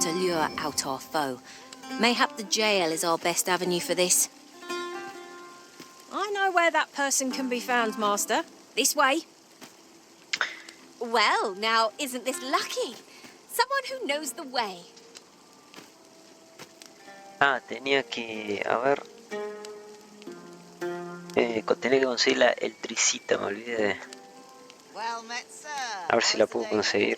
to lure out our foe. Mayhap the jail is our best avenue for this. I know where that person can be found, Master. This way. Well, now, isn't this lucky? Someone who knows the way. Ah, tenía que... A ver... tenía que conseguir la electricita, me olvidé de... A ver si la puedo conseguir.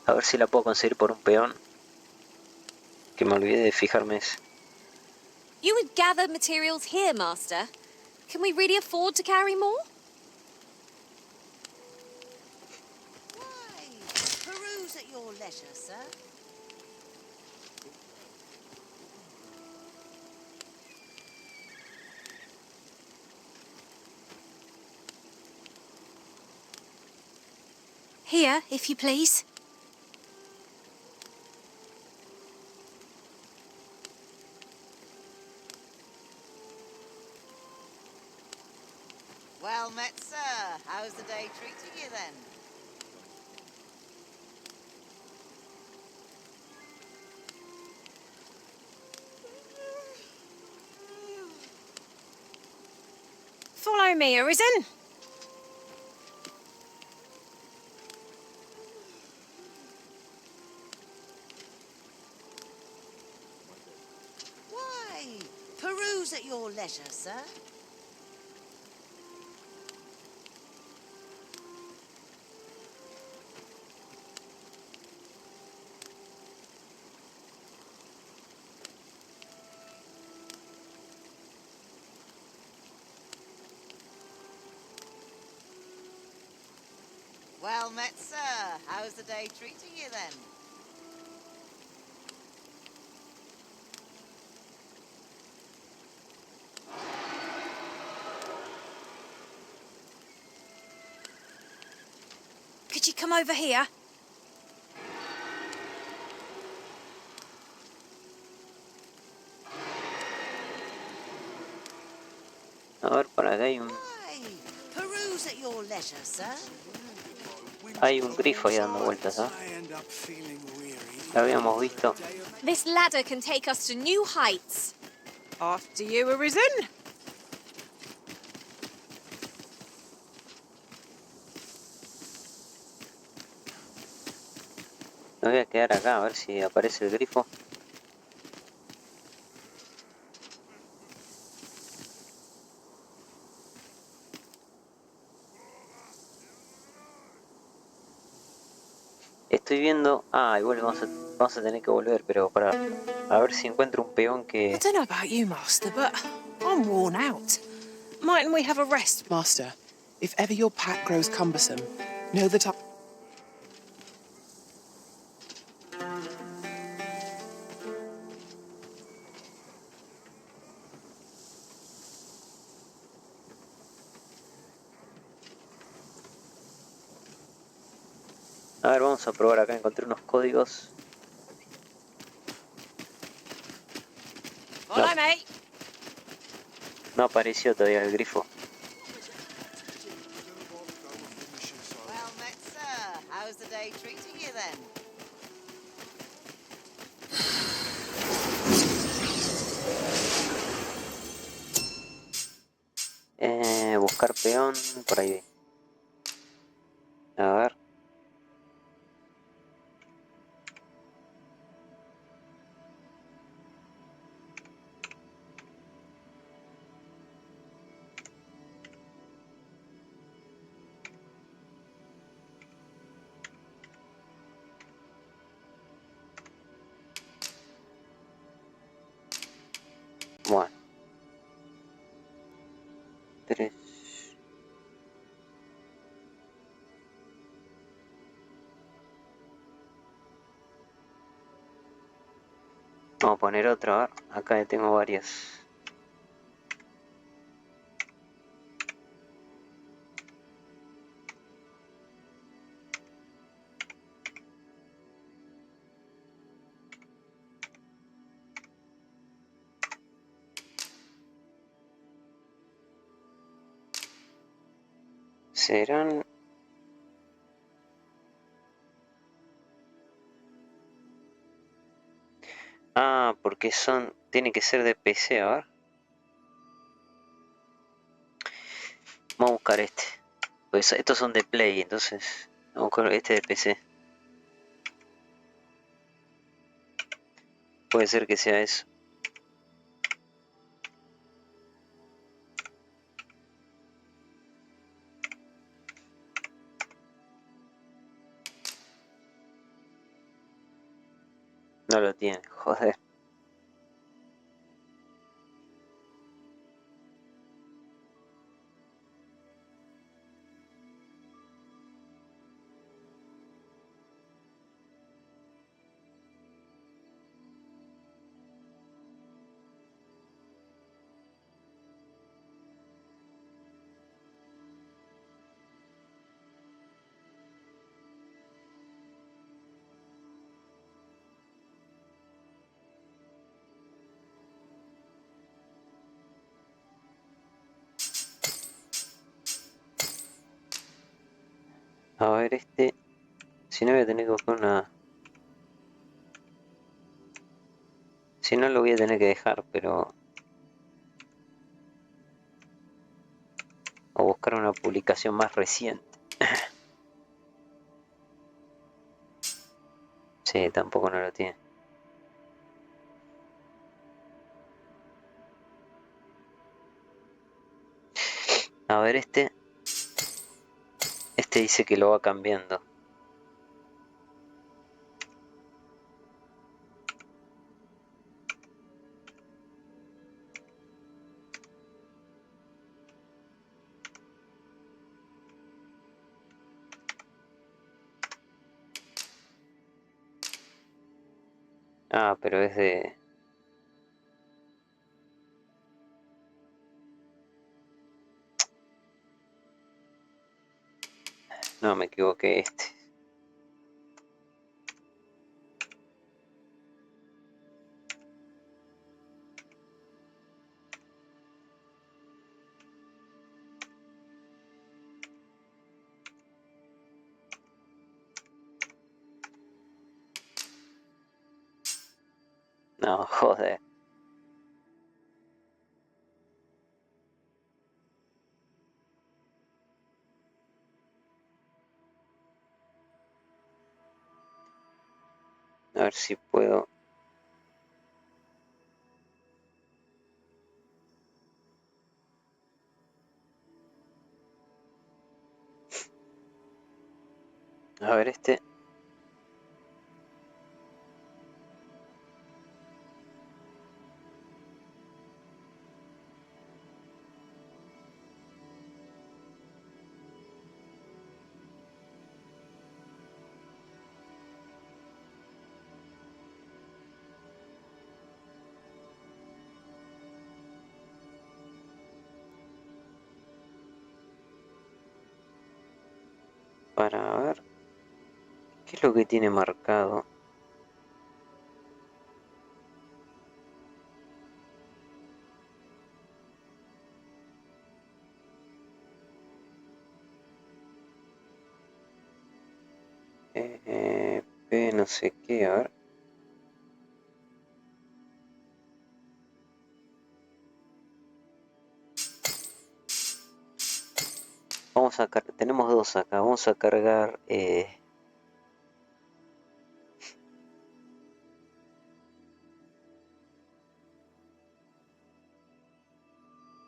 A ver si la puedo conseguir por un peón. Que me olvidé de fijarme eso. You would gather materials here, Master. Can we really afford to carry more? Why, peruse at your leisure, sir. Here, if you please. Well met, sir. How's the day treating you, then? Follow me, Arisen. Why, peruse at your leisure, sir. Well met, sir. How's the day treating you, then? Could you come over here? A ver, por acá hay un... Why, peruse at your leisure, sir. Hay un grifo ahí dando vueltas, ¿ah? Lo habíamos visto. This ladder can take us to new heights. After you, Arisen. Me voy a quedar acá a ver si aparece el grifo. Estoy viendo... Ah, igual vamos a tener que volver, pero para... A ver si encuentro un peón que... I don't know about you, Master, but I'm worn out. Mightn't we have a rest? Master, if ever your pack grows cumbersome, know that I... A ver, vamos a probar acá. Encontré unos códigos. Follow me. No apareció todavía el grifo. Well met, sir. How's the day treating you, then? Buscar peón, por ahí. A ver. Bueno. 3. Vamos a poner otro, a ver. Acá tengo varias. serán... Ah, porque son... Tiene que ser de PC, a ver. Vamos a buscar este. Pues estos son de Play, entonces... Vamos a buscar este de PC. Puede ser que sea eso. No lo tiene, joder. A ver, este... Si no voy a tener que buscar una... Si no lo voy a tener que dejar, pero... O buscar una publicación más reciente. Sí, tampoco no lo tiene. A ver, este... Este dice que lo va cambiando. Ah, pero es de... No, me equivoqué, este. No, joder. A ver si puedo... A ver, este... Para ver... ¿Qué es lo que tiene marcado? P no sé qué, a ver. Vamos a cargar... Tenemos dos acá. Vamos a cargar...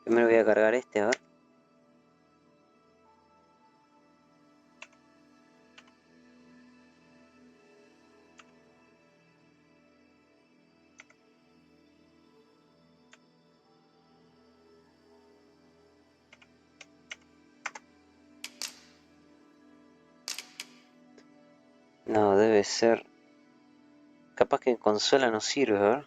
Primero voy a cargar este, a ver. No, debe ser... Capaz que en consola no sirve, a ver.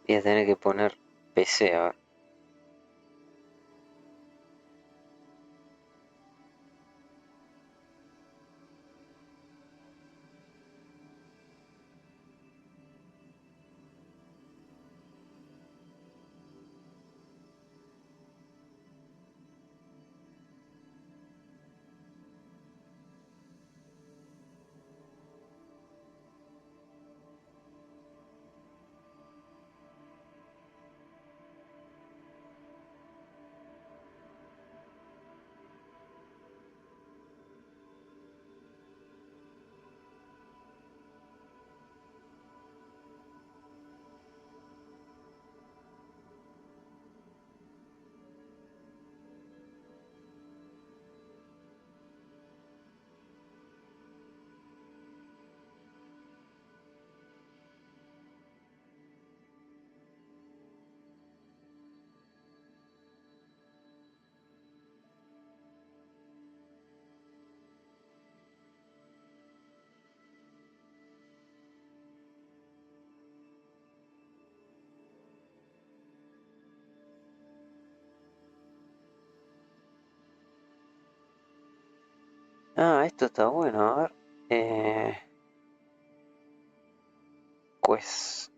Voy a tener que poner PC, a ver. Ah, esto está bueno, a ver. Pues...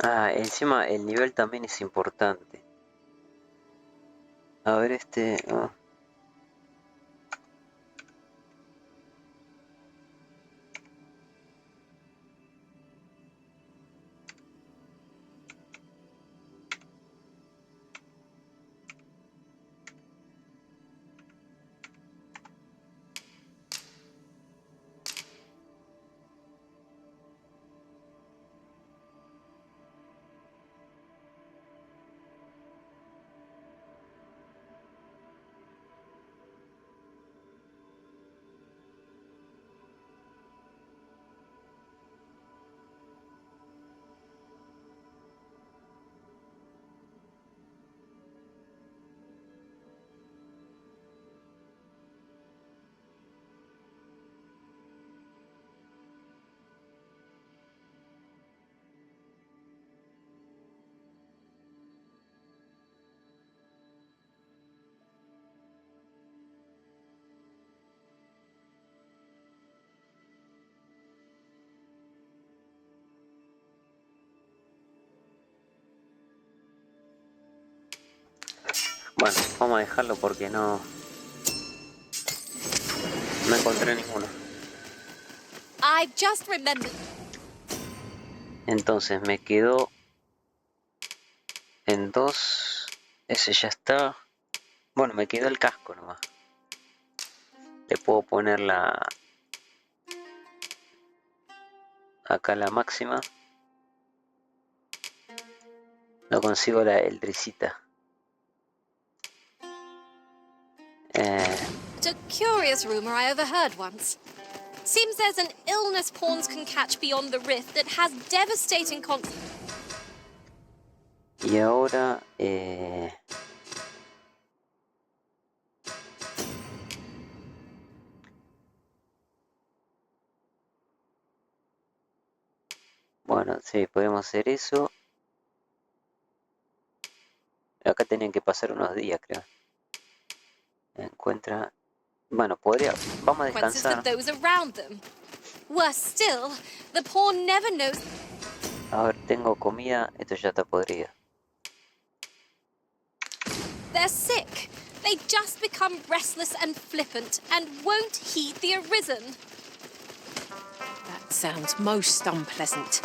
Ah, encima el nivel también es importante. A ver este... ah. Bueno, vamos a dejarlo porque no encontré ninguno. I've just remembered. Entonces me quedó en 2. Ese ya está. Bueno, me quedó el casco nomás. Le puedo poner acá la máxima. No consigo la eldricita. A curious rumor I overheard once. Seems there's an illness pawns can catch beyond the rift that has devastating Y ahora... Bueno, sí, podemos hacer eso. Acá tenían que pasar unos días, creo. Encuentra... Bueno, podría... Vamos a consequences for descansar. those around them. Worse still, the pawn never knows. A ver, tengo comida. Esto ya está podrido. They're sick. They just become restless and flippant and won't heed the arisen. That sounds most unpleasant.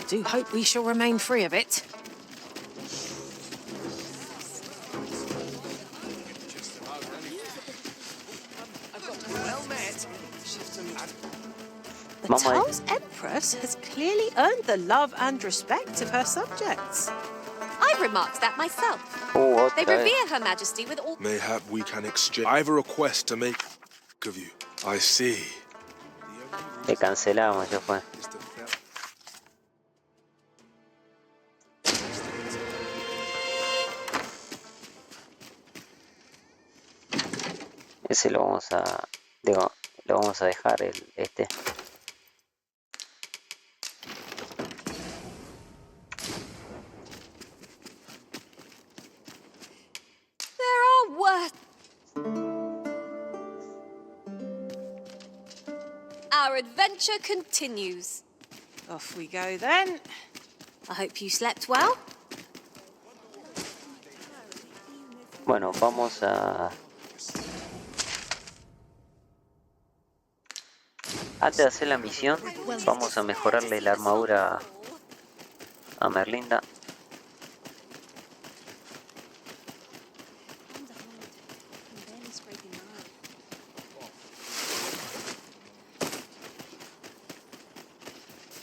Do hope we shall remain free of it. The Mama. Tull's Empress has clearly earned the love and respect of her subjects. I've remarked that myself. They Otra vez. revere Her Majesty with all. Mayhap we can exchange. I have a request to make of you. I see. Le cancelamos, ya fue. Is the fel- Ese lo vamos a... Digo, lo vamos a dejar este. There are worse. Our adventure continues. Off we go then. I hope you slept well. Bueno, vamos a... Antes de hacer la misión, vamos a mejorarle la armadura a Merlinda.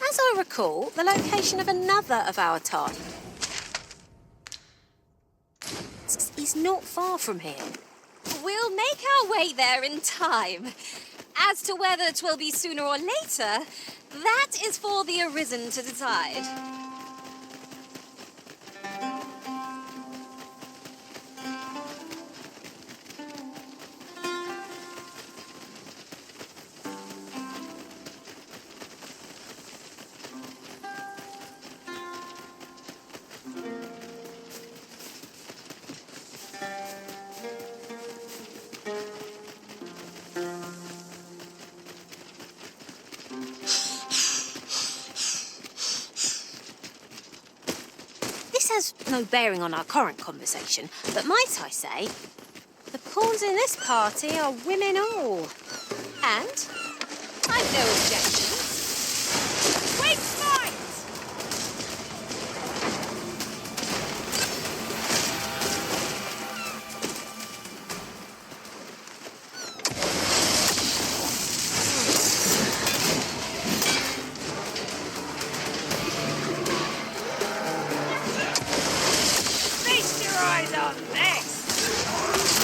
As I recall, the location of another of our tasks is not far from here. We'll make our way there in time. As to whether it will be sooner or later, that is for the Arisen to decide. This has no bearing on our current conversation, but might I say, the pawns in this party are women all. And I've no objections. Wait, fight! Feast your eyes on this!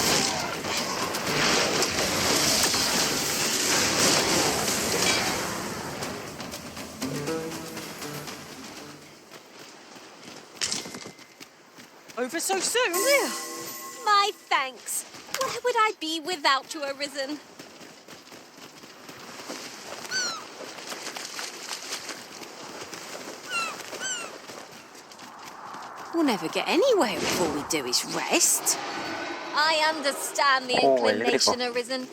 Over so soon? My thanks. Where would I be without you, Arisen? We'll never get anywhere if all we do is rest. I understand the Oh, el inclination, grifo. Arisen.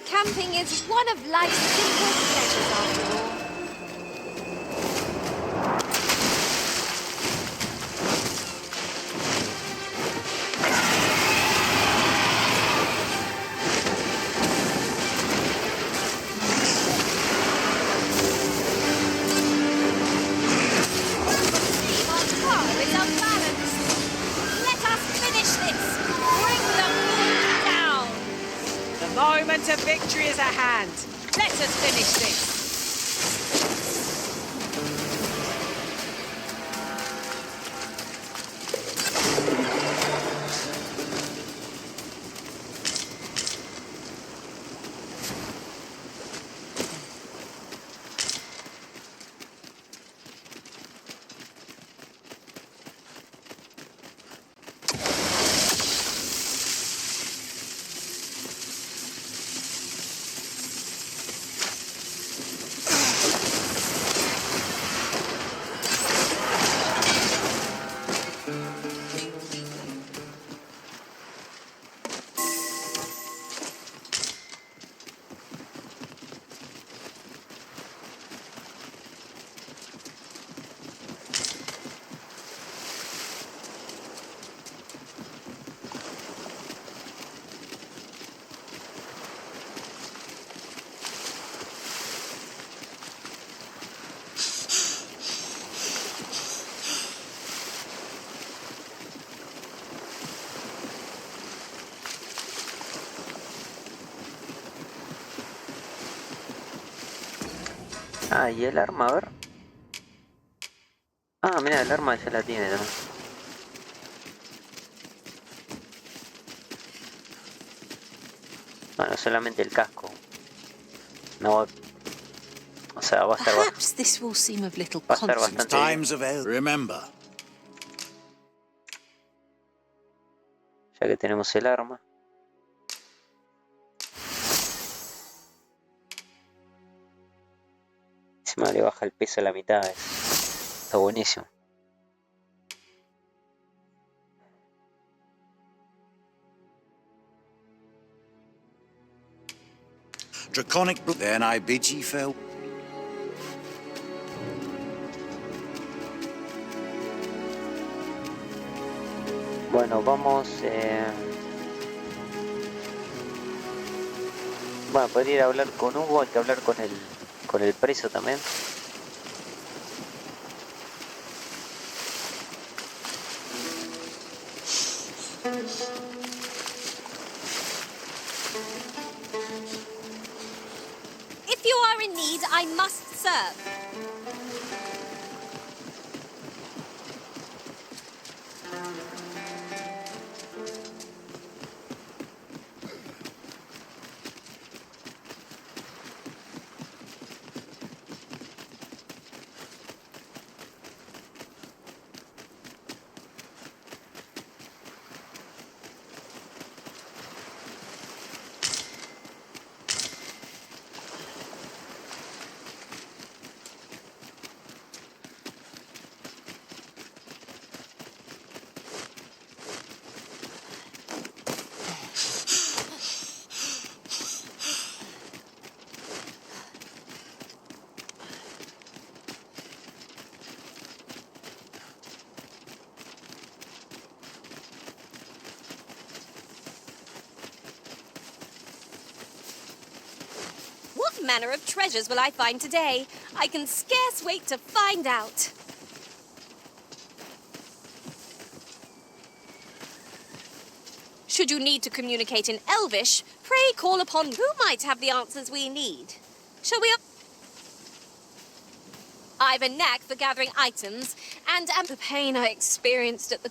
Camping is one of life's simplest pleasures, after all. Let us finish this. Ah, y el arma, a ver. Ah, mira, el arma ya la tiene también. Bueno, solamente el casco. No va... O sea, va a estar, Perhaps this will seem of little va a estar consequence. bastante bien. Times of hell. Remember. Ya que tenemos el arma. Encima le baja el peso a la mitad. Está buenísimo. Draconic. Then I bid ye farewell. Bueno, vamos... Bueno, podría ir a hablar con Hugo, hay que hablar con el preso también. If you are in need, I must serve. What manner of treasures will I find today? I can scarce wait to find out. Should you need to communicate in Elvish, pray call upon who might have the answers we need. Shall we... I've a knack for gathering items, and the pain I experienced at the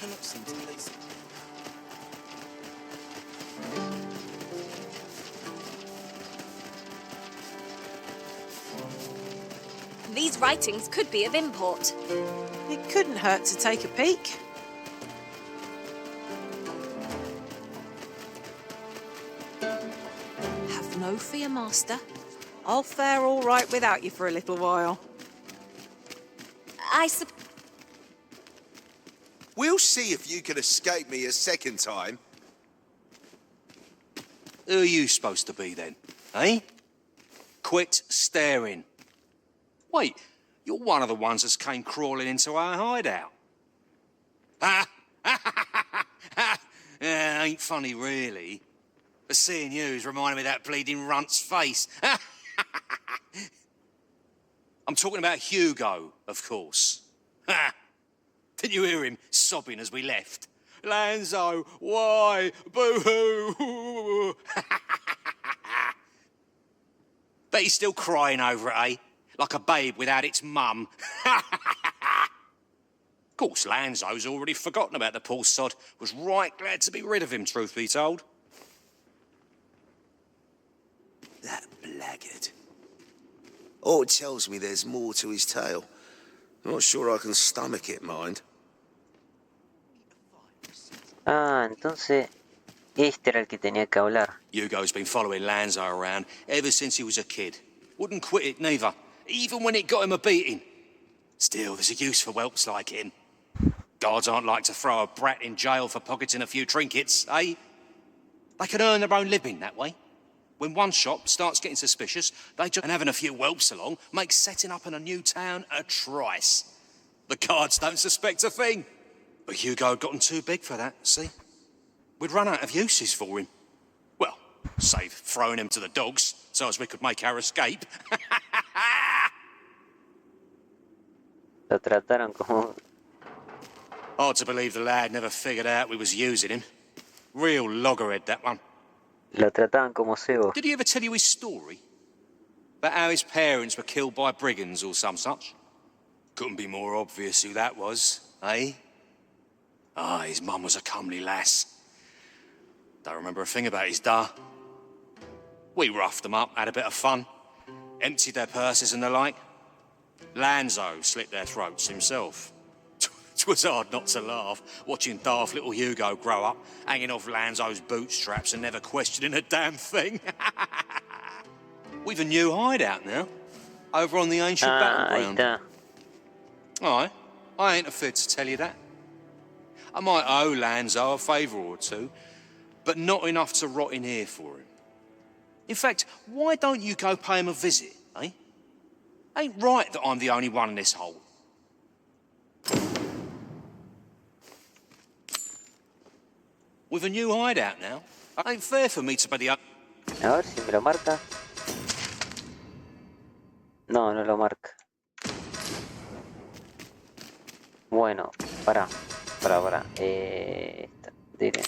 Cannot seem to place it. These writings could be of import. It couldn't hurt to take a peek. Have no fear, Master. I'll fare all right without you for a little while. I suppose. We'll see if you can escape me a second time. Who are you supposed to be then, eh? Quit staring. Wait, you're one of the ones that came crawling into our hideout. Ha! Yeah, ain't funny, really. But seeing you's reminding me of that bleeding runt's face. I'm talking about Hugo, of course. Ha! Didn't you hear him sobbing as we left? Lanzo, why? Boo-hoo! Bet he's still crying over it, eh? Like a babe without its mum. Of course, Lanzo's already forgotten about the poor sod. Was right glad to be rid of him, truth be told. That blackguard. Oh, it tells me there's more to his tale. Not sure I can stomach it, mind. Ah, entonces este era el que tenía que hablar. Hugo's been following Lanzo around ever since he was a kid. Wouldn't quit it neither, even when it got him a beating. Still, there's a use for whelps like him. Guards aren't like to throw a brat in jail for pocketing a few trinkets, eh? They can earn their own living that way. When one shop starts getting suspicious, they just... And having a few whelps along makes setting up in a new town a trice. The guards don't suspect a thing. But Hugo had gotten too big for that, see? We'd run out of uses for him. Well, save throwing him to the dogs, so as we could make our escape. Lo trataron como... Hard to believe the lad never figured out we was using him. Real loggerhead, that one. Lo trataban como cebo. Did he ever tell you his story? About how his parents were killed by brigands or some such? Couldn't be more obvious who that was, eh? Ah, his mum was a comely lass. Don't remember a thing about his da. We roughed them up, had a bit of fun. Emptied their purses and the like. Lanzo slit their throats himself. 'Twas hard not to laugh, watching daft little Hugo grow up, hanging off Lanzo's bootstraps and never questioning a damn thing. We've a new hideout now, over on the ancient ahí battleground. está. Aye, I ain't afraid to tell you that. I might owe Lanzo a favour or two, but not enough to rot in here for him. In fact, why don't you go pay him a visit, eh? Ain't right that I'm the only one in this hole. With a new hideout now, ain't fair for me to be the... A ver si me lo marca. No, no lo marca. Bueno, para. Esta, diré.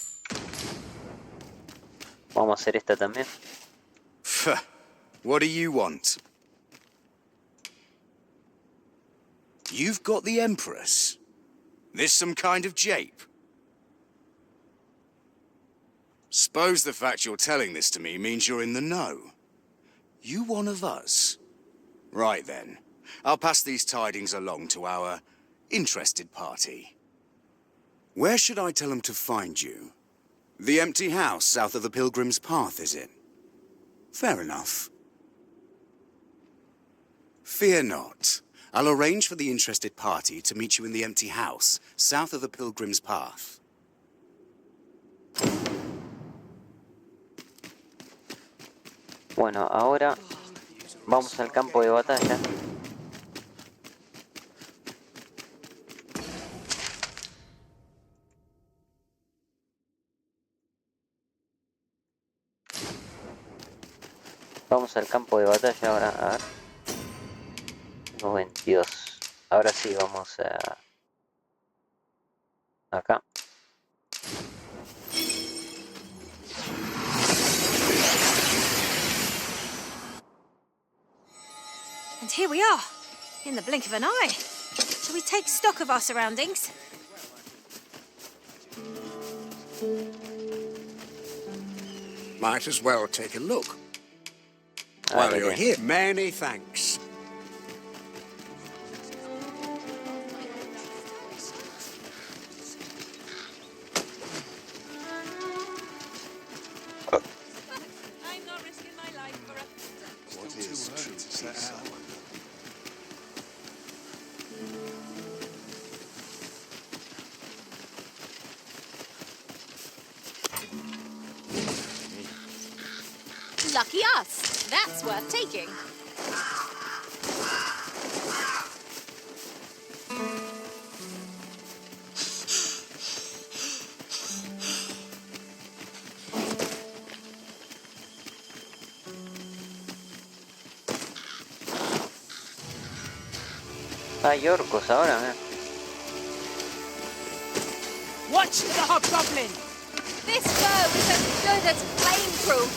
Vamos a hacer esta también. What do you want? You've got the Empress? This some kind of jape? Suppose the fact you're telling this to me means you're in the know. You one of us? Right then. I'll pass these tidings along to our interested party. Where should I tell them to find you? The empty house south of the Pilgrim's Path, is it? Fair enough. Fear not. I'll arrange for the interested party to meet you in the empty house south of the Pilgrim's Path. Bueno, ahora vamos al campo de batalla. Vamos al campo de batalla ahora, a ver. 22. Ahora sí, vamos a... acá. And here we are, in the blink of an eye. Shall we take stock of our surroundings? Might as well take a look. Ah, While muy you're bien. here, many thanks. I'm not risking my life for a... What is Lucky us. That's worth taking. Hay orcos ahora, ¿eh? Watch the hobgoblin! This bow is as good as flameproof.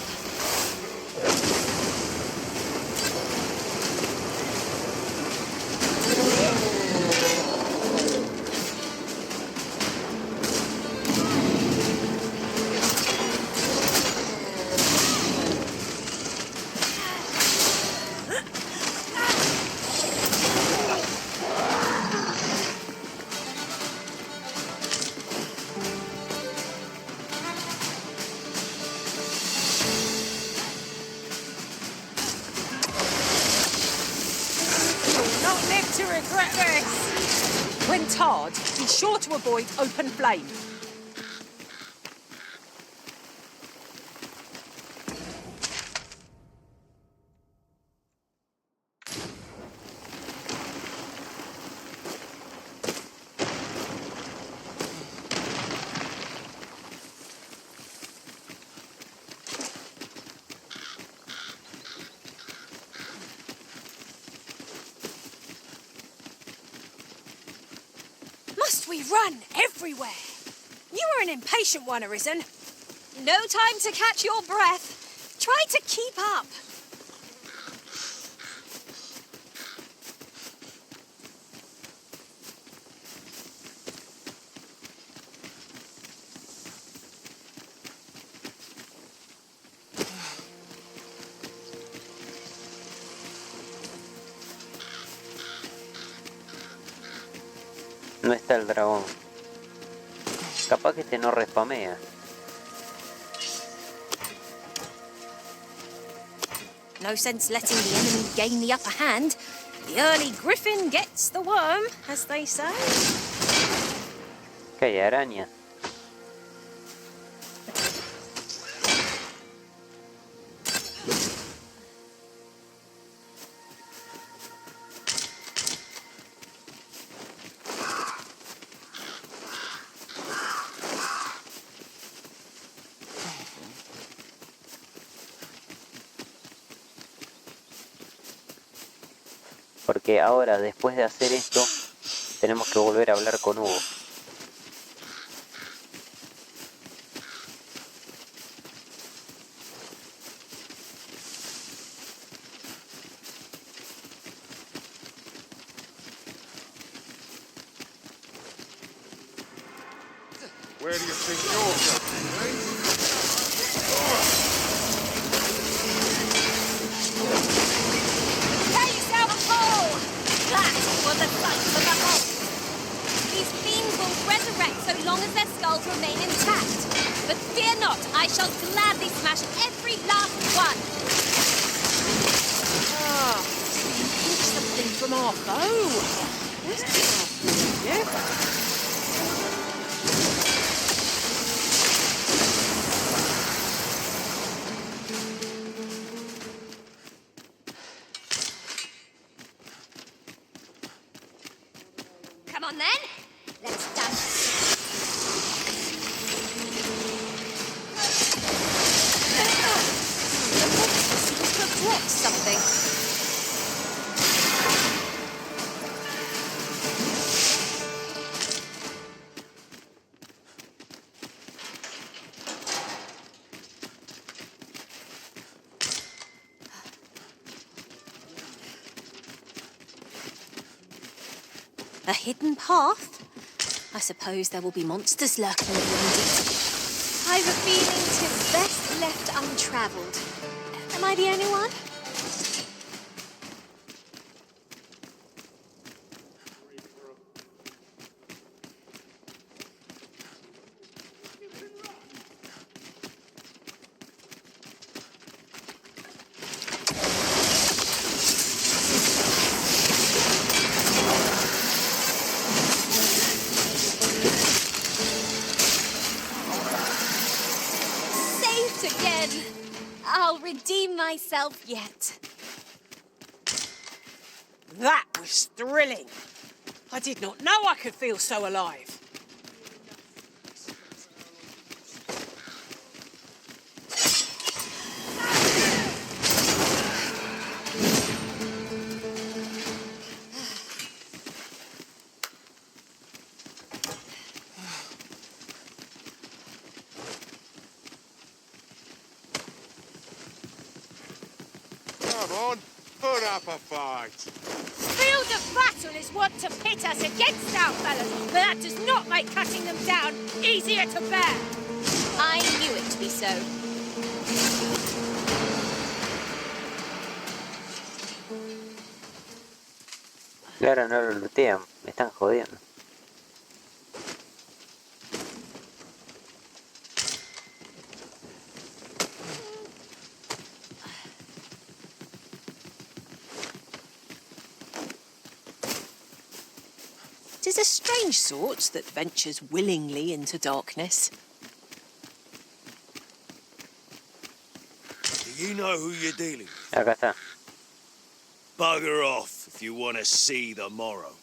Not live to regret this! When tarred, be sure to avoid open flame. Must we run everywhere? You are an impatient one, Arisen. No time to catch your breath. Try to keep up. No está el dragón. Capaz que este no respamea. No sense letting the enemy gain the upper hand. The early griffin gets the worm, as they say. Que hay araña. Porque ahora, después de hacer esto, tenemos que volver a hablar con Hugo. Where do you think you're going, eh? Tell yourself a hole! That was a sight for the whole. These fiends will resurrect so long as their skulls remain intact. But fear not, I shall gladly smash every last one. Ah, you pinch something from our bow. Where's that? Yeah. Come on then, let's dance. The monster seems to have dropped something. A hidden path? I suppose there will be monsters lurking around it. I've a feeling 'tis best left untravelled. Am I the only one? myself yet. That was thrilling. I did not know I could feel so alive. Come on, put up a fight. Field of battle is what to pit us against our fellows, but that does not make cutting them down easier to bear. I knew it to be so. Claro, no lo lootean, me están jodiendo. It is a strange sort that ventures willingly into darkness. Do you know who you're dealing with? Acá está. Bugger off if you want to see the morrow.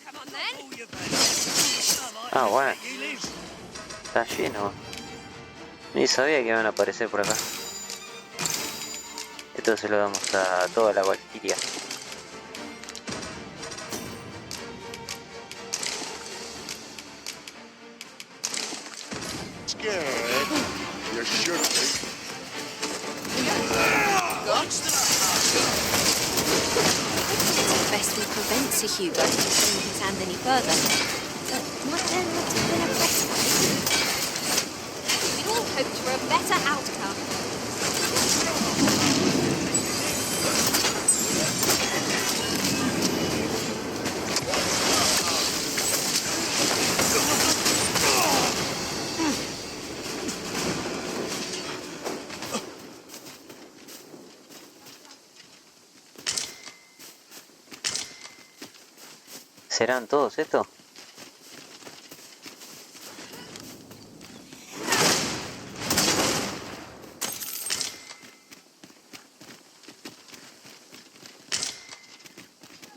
Come on then. Ah, bueno. Está lleno. Ni sabía que iban a aparecer por acá. Esto se lo damos a toda la Valquiria. Scared? You should be. Best we prevent Sir Hugo from bringing his hand any further. But might there not have been a better way? We all hoped for a better outcome. ¿Serán todos estos?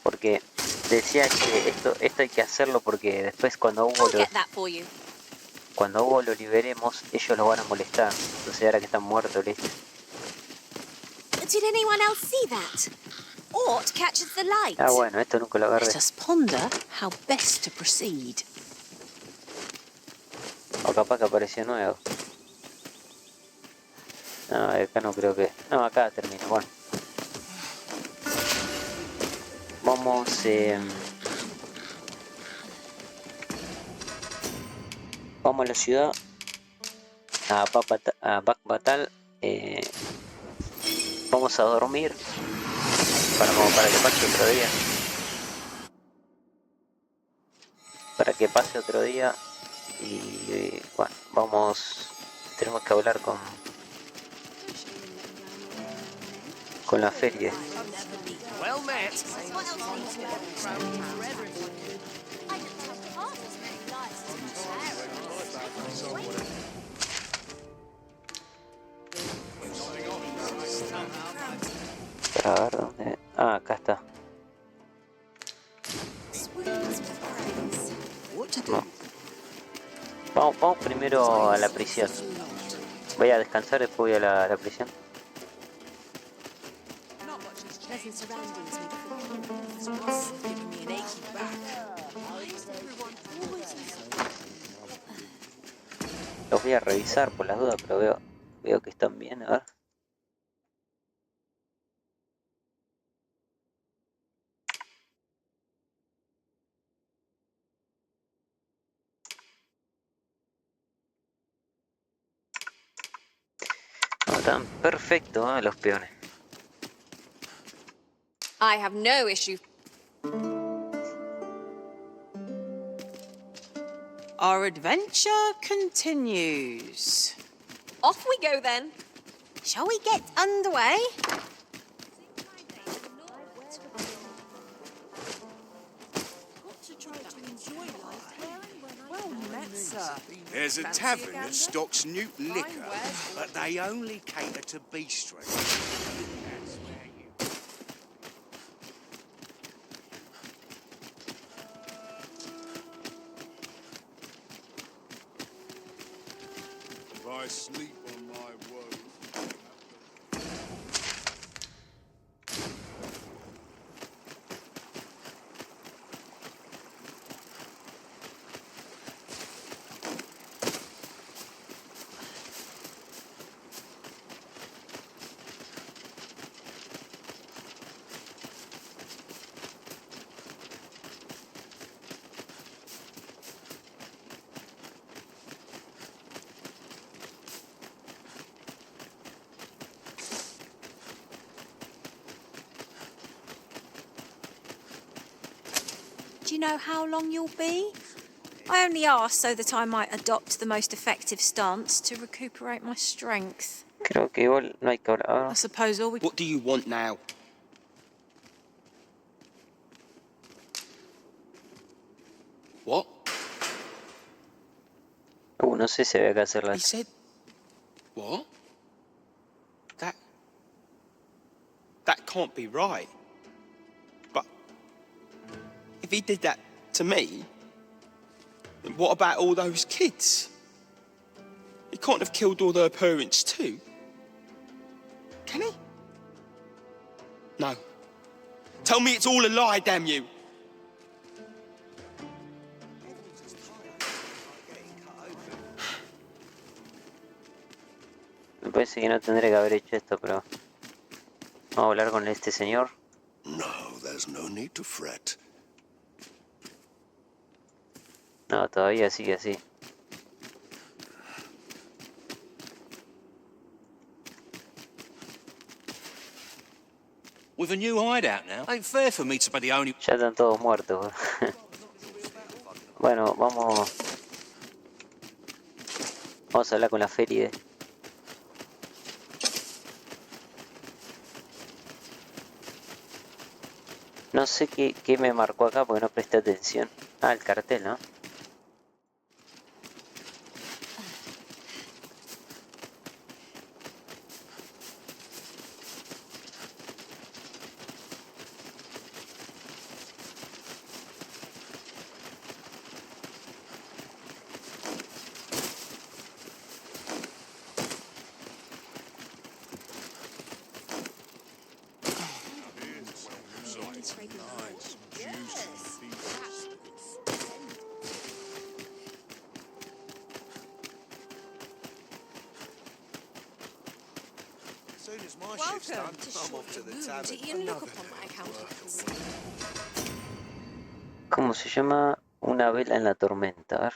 Porque decía que esto hay que hacerlo porque después cuando Hugo I'll get that for you. lo liberemos, ellos lo van a molestar. Entonces ahora que están muertos, listo. Did anyone else see that? Ort catches the light. Ah, bueno, esto nunca lo agarré. Let us ponder how best to proceed. O capaz que apareció nuevo. No, acá no creo que... No, acá termina, bueno. Vamos... Vamos a la ciudad. A Batal. Vamos a dormir. Para que pase otro día. Para que pase otro día. Y bueno, vamos... Tenemos que hablar con la feria. Well met. Para ver dónde... Ah, acá está. No. Vamos primero a la prisión. Voy a descansar, después voy a la prisión. Los voy a revisar por las dudas, pero veo que están bien, a ver. No, están perfectos, los peones. I have no issue. Our adventure continues. Off we go then. Shall we get underway? Well met, sir. There's a Fancy tavern gander? that stocks new liquor, wares. but they only cater to bistros. That's where you... If I sleep on my woes. Do you know how long you'll be? I only asked so that I might adopt the most effective stance to recuperate my strength. Creo que igual no hay que hablar. I suppose all we... What do you want now? What? No sé si había que hacerla. He said... What? That can't be right. But if he did that to me, then what about all those kids? He can't have killed all their parents too. Can he? No. Tell me it's all a lie, damn you. Me parece que no tendré que haber hecho esto, pero... Vamos a hablar con este señor. No, there's no need to fret. No, todavía sigue así. With a new hideout now, ain't fair for me to be the only... Ya están todos muertos. Bueno, vamos a hablar con la feria. No sé qué me marcó acá porque no presté atención. Ah, el cartel, ¿no? As soon as my shift's done, I'm off to the tavern. ¿Cómo se llama? Una vela en la tormenta. A ver.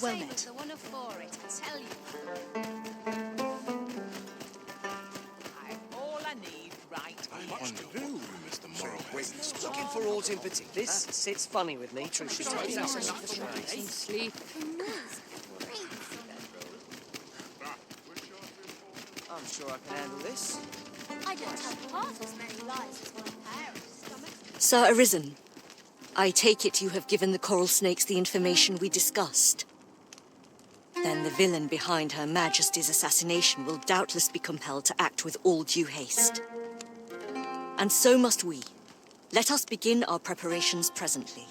Well met. The one for it, I tell you. I'm all I need right here. Mr. Morrowhead. Looking for aught in particular? This sits funny with me, truth be told. Sleep. I'm sure I can handle this. I don't have half as many lives as my parents' stomach. Sir Arisen, I take it you have given the coral snakes the information we discussed. Then the villain behind Her Majesty's assassination will doubtless be compelled to act with all due haste. And so must we. Let us begin our preparations presently.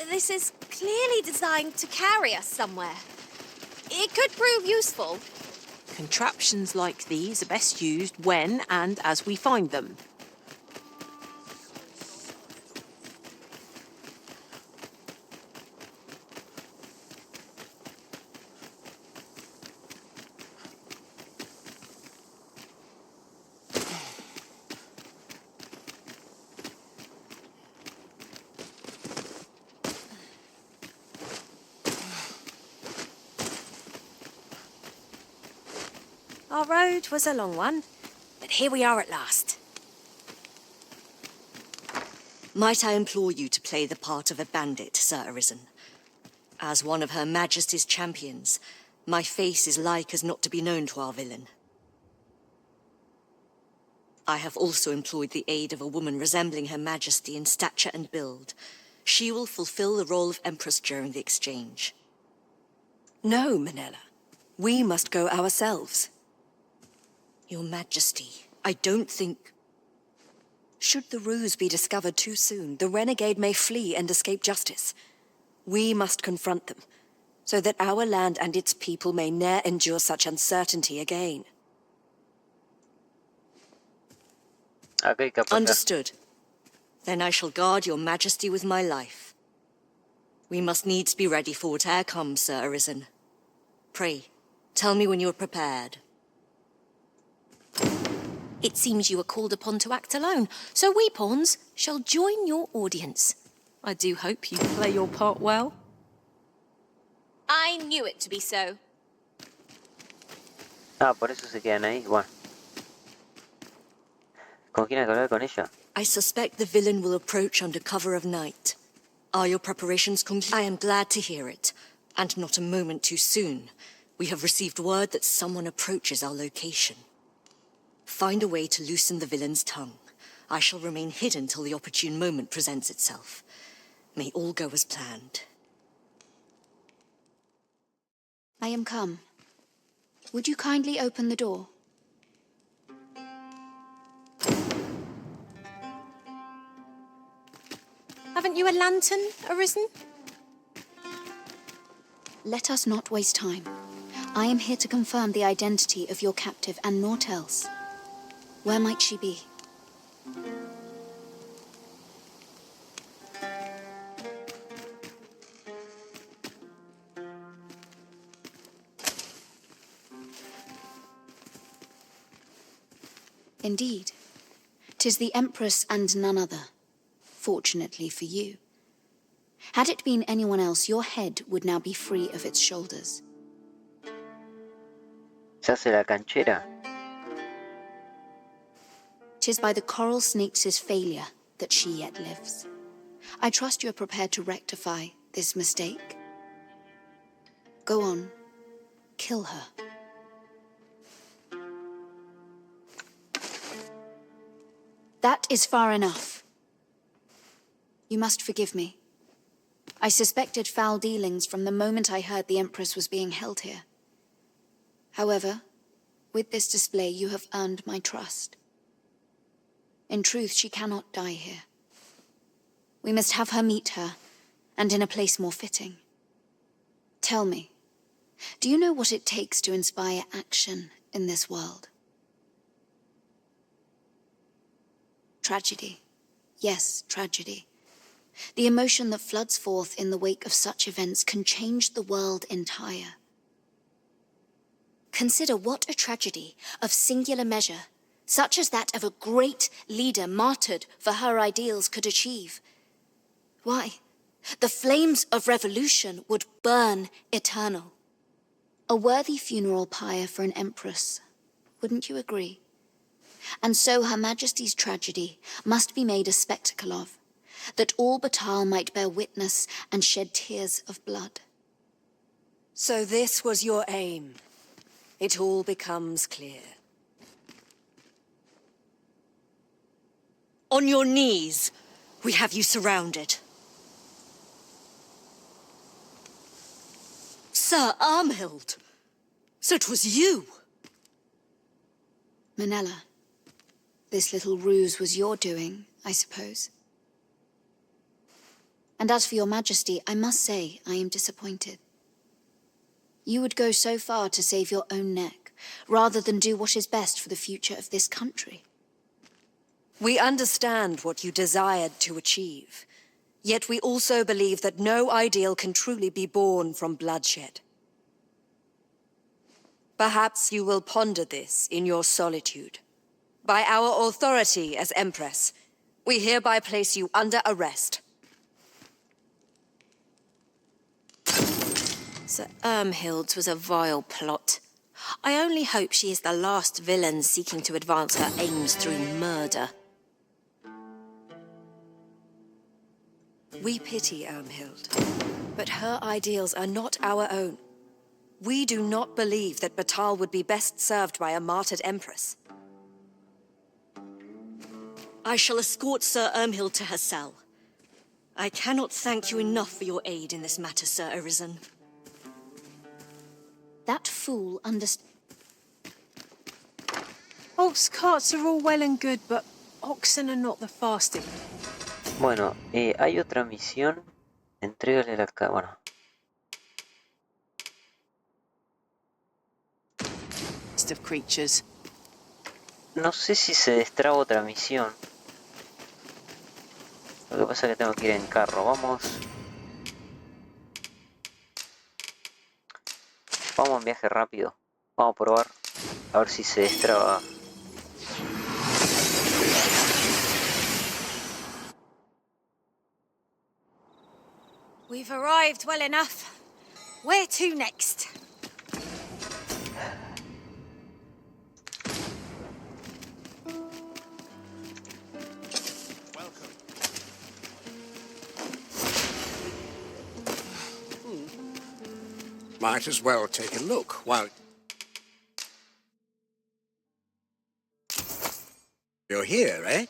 This is clearly designed to carry us somewhere. It could prove useful. Contraptions like these are best used when and as we find them. Our road was a long one, but here we are at last. Might I implore you to play the part of a bandit, Sir Arisen? As one of Her Majesty's champions, my face is like as not to be known to our villain. I have also employed the aid of a woman resembling Her Majesty in stature and build. She will fulfill the role of Empress during the exchange. No, Manella. We must go ourselves. Your Majesty, I don't think... Should the ruse be discovered too soon, the renegade may flee and escape justice. We must confront them, so that our land and its people may ne'er endure such uncertainty again. Understood. Then I shall guard your Majesty with my life. We must needs be ready for whate'er comes, Sir Arisen. Pray, tell me when you are prepared. It seems you are called upon to act alone, so we pawns shall join your audience. I do hope you play your part well. I knew it to be so. Ah, por eso se quedan ahí. Bueno. ¿Con quién hay que hablar con ella? I suspect the villain will approach under cover of night. Are your preparations complete? I am glad to hear it, and not a moment too soon. We have received word that someone approaches our location. Find a way to loosen the villain's tongue. I shall remain hidden till the opportune moment presents itself. May all go as planned. I am come. Would you kindly open the door? Haven't you a lantern, Arisen? Let us not waste time. I am here to confirm the identity of your captive and naught else. Where might she be? Indeed. 'Tis the Empress and none other. Fortunately for you. Had it been anyone else, your head would now be free of its shoulders. Se hace la canchera. 'Tis by the coral snakes' failure that she yet lives. I trust you are prepared to rectify this mistake. Go on. Kill her. That is far enough. You must forgive me. I suspected foul dealings from the moment I heard the Empress was being held here. However, with this display you have earned my trust. In truth, she cannot die here. We must have her meet her, and in a place more fitting. Tell me, do you know what it takes to inspire action in this world? Tragedy. Yes, tragedy. The emotion that floods forth in the wake of such events can change the world entire. Consider what a tragedy of singular measure, such as that of a great leader martyred for her ideals, could achieve. Why, the flames of revolution would burn eternal. A worthy funeral pyre for an empress, wouldn't you agree? And so Her Majesty's tragedy must be made a spectacle of, that all Batal might bear witness and shed tears of blood. So this was your aim. It all becomes clear. On your knees, we have you surrounded. Sir Armhild! So it was you! Manella, this little ruse was your doing, I suppose. And as for your Majesty, I must say I am disappointed. You would go so far to save your own neck, rather than do what is best for the future of this country. We understand what you desired to achieve, yet we also believe that no ideal can truly be born from bloodshed. Perhaps you will ponder this in your solitude. By our authority as Empress, we hereby place you under arrest. Sir Ermhild's was a vile plot. I only hope she is the last villain seeking to advance her aims through murder. We pity Ermhild, but her ideals are not our own. We do not believe that Batal would be best served by a martyred empress. I shall escort Sir Ermhild to her cell. I cannot thank you enough for your aid in this matter, Sir Arisen. That fool Ox carts are all well and good, but oxen are not the fastest. Bueno, hay otra misión. Entrégale la cámara. Of creatures. No sé si se destraba otra misión. Lo que pasa es que tengo que ir en carro. Vamos en viaje rápido. Vamos a probar. A ver si se destraba. We've arrived well enough. Where to next? Might as well take a look while you're here, eh?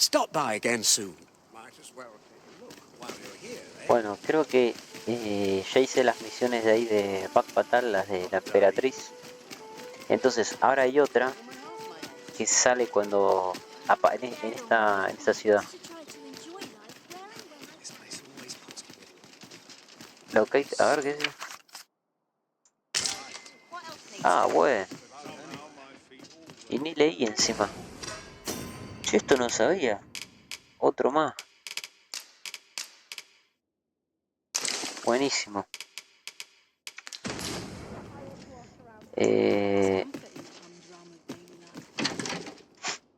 Stop by again soon. Might as well take a look while you're here, eh? Bueno, creo que ya hice las misiones de ahí de Batal, las de la emperatriz. Entonces, ahora hay otra que sale cuando en esta ciudad. Lo que a ver qué es. Ah, bueno. Y ni leí encima. Yo esto no sabía. Otro más. Buenísimo.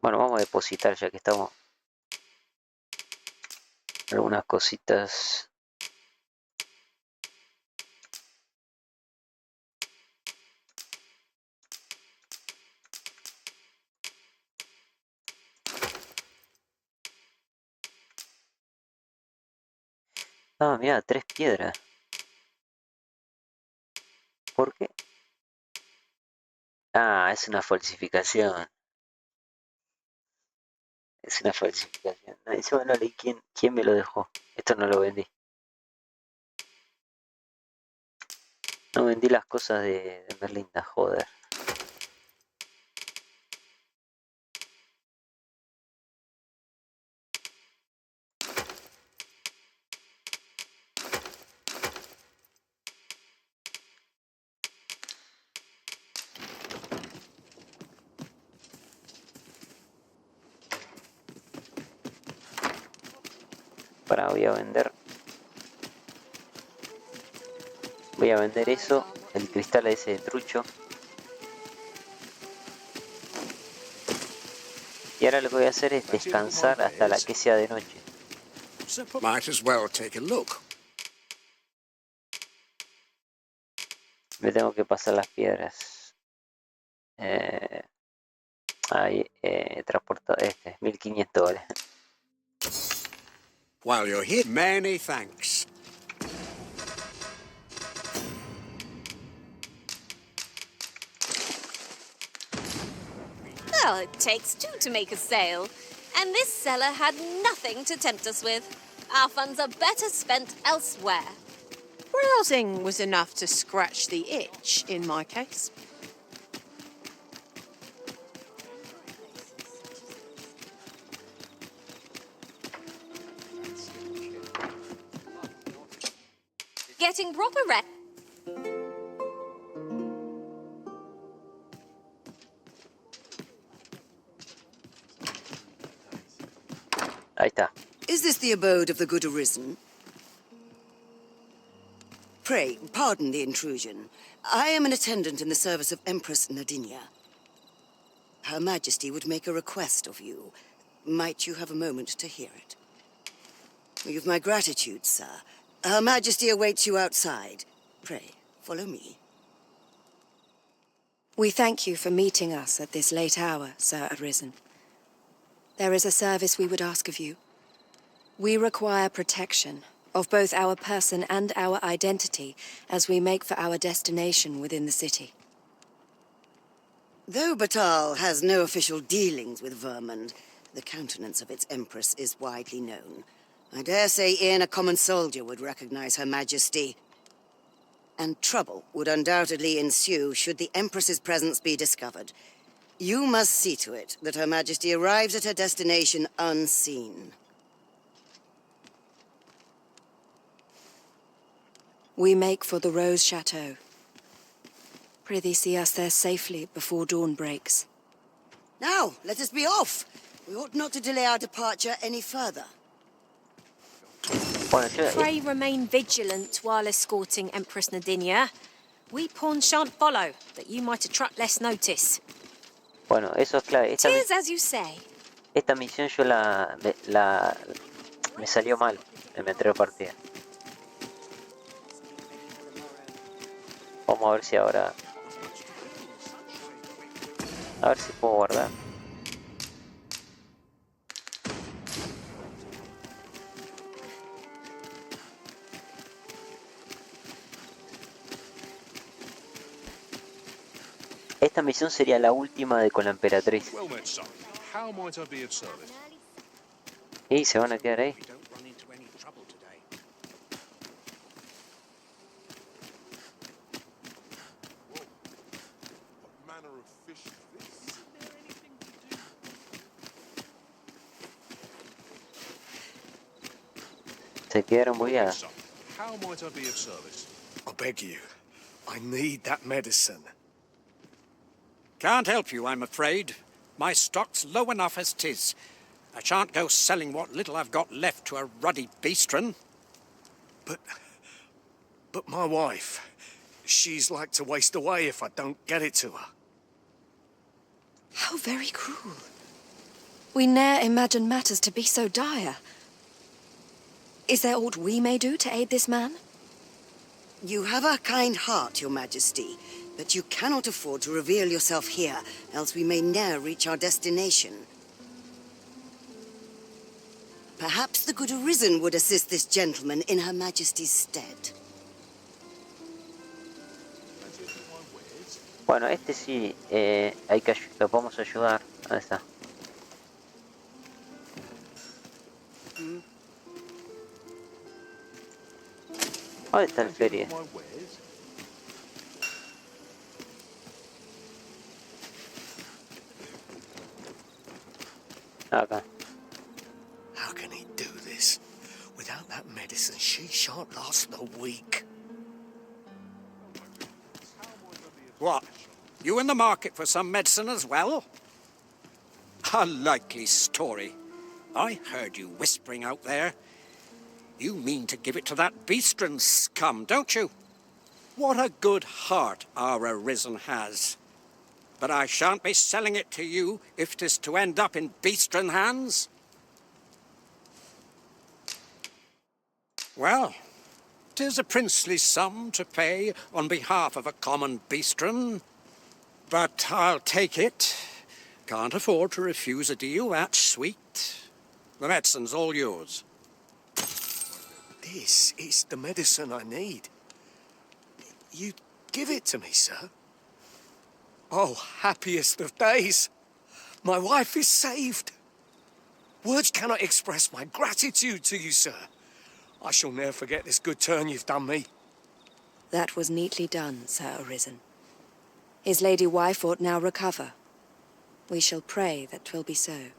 Bueno, vamos a depositar ya que estamos. Algunas cositas. Ah, mira, 3 piedras. ¿Por qué? Ah, es una falsificación. Es una falsificación. No, encima no leí quién me lo dejó. Esto no lo vendí. No vendí las cosas de Merlinda, joder. Para, voy a vender. Voy a vender eso. El cristal ese de trucho. Y ahora lo que voy a hacer es descansar hasta la que sea de noche. Might as well take a look. Me tengo que pasar las piedras. Ahí, transporta este, $1500. While you're here, many thanks. Well, it takes two to make a sale. And this seller had nothing to tempt us with. Our funds are better spent elsewhere. Browsing was enough to scratch the itch, in my case. Getting proper rest. Ahí está. Is this the abode of the good arisen? Pray, pardon the intrusion. I am an attendant in the service of Empress Nadinia. Her Majesty would make a request of you. Might you have a moment to hear it? You've my gratitude, sir. Her Majesty awaits you outside. Pray, follow me. We thank you for meeting us at this late hour, Sir Arisen. There is a service we would ask of you. We require protection of both our person and our identity as we make for our destination within the city. Though Batal has no official dealings with Vermund, the countenance of its Empress is widely known. I dare say even a common soldier would recognize Her Majesty. And trouble would undoubtedly ensue should the Empress's presence be discovered. You must see to it that Her Majesty arrives at her destination unseen. We make for the Rose Chateau. Prithee see us there safely before dawn breaks. Now, let us be off. We ought not to delay our departure any further. Pray remain vigilant while escorting Empress Nadinia. We pawns shan't follow, that you might attract less notice. Bueno, eso es clave. Tis as you say. Esta misión yo me salió mal en mi anterior partida. Vamos a ver si ahora... A ver si puedo guardar. Esta misión sería la última con la emperatriz. Y se van a quedar ahí. Se quedaron bugueadas. I beg you. I need that medicine. Can't help you, I'm afraid. My stock's low enough as 'tis. I shan't go selling what little I've got left to a ruddy beastren. But my wife, she's like to waste away if I don't get it to her. How very cruel. We ne'er imagined matters to be so dire. Is there aught we may do to aid this man? You have a kind heart, Your Majesty, but you cannot afford to reveal yourself here, else we may ne'er reach our destination. Perhaps the good Arisen would assist this gentleman in Her Majesty's stead. Bueno, este sí hay que lo podemos ayudar. ¿Dónde está? ¿Dónde está el feria? Acá. How can he do this? Without that medicine, she shan't last the week. What? You in the market for some medicine as well? A likely story. I heard you whispering out there. You mean to give it to that Beastren scum, don't you? What a good heart our Arisen has. But I shan't be selling it to you if 'tis to end up in Beastren hands. Well, 'tis a princely sum to pay on behalf of a common Beastren. But I'll take it. Can't afford to refuse a deal that sweet. The medicine's all yours. This is the medicine I need. You give it to me, sir? Oh, happiest of days. My wife is saved. Words cannot express my gratitude to you, sir. I shall never forget this good turn you've done me. That was neatly done, Sir Arisen. His lady wife ought now recover. We shall pray that 'twill be so.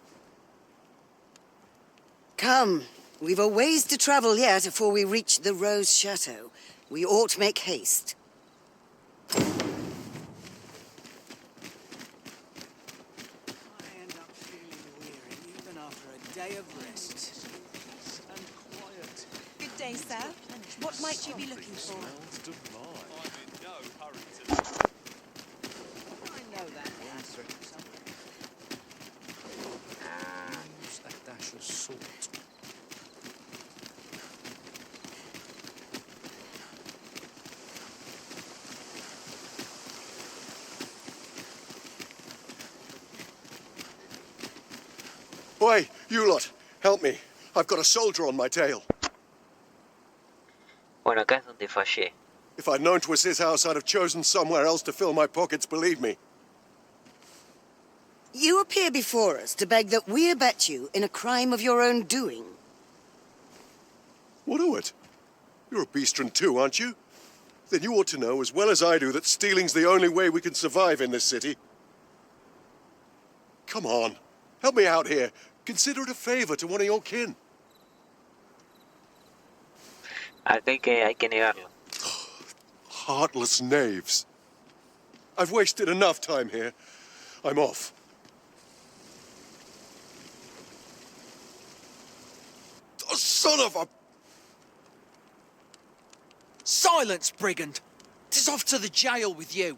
Come, we've a ways to travel yet before we reach the Rose Chateau. We ought make haste. Good day, sir. What might you be looking for? I know that. Use a dash of salt. Oi, you lot, help me. I've got a soldier on my tail. Bueno, acá es donde fallé. If I'd known 'twas his house, I'd have chosen somewhere else to fill my pockets, believe me. You appear before us to beg that we abet you in a crime of your own doing. What of it? You're a Beastren too, aren't you? Then you ought to know as well as I do that stealing's the only way we can survive in this city. Come on, help me out here. Consider it a favor to one of your kin. Acá hay que negarlo. Heartless knaves. I've wasted enough time here. I'm off. Oh, son of a... Silence, brigand! 'Tis off to the jail with you.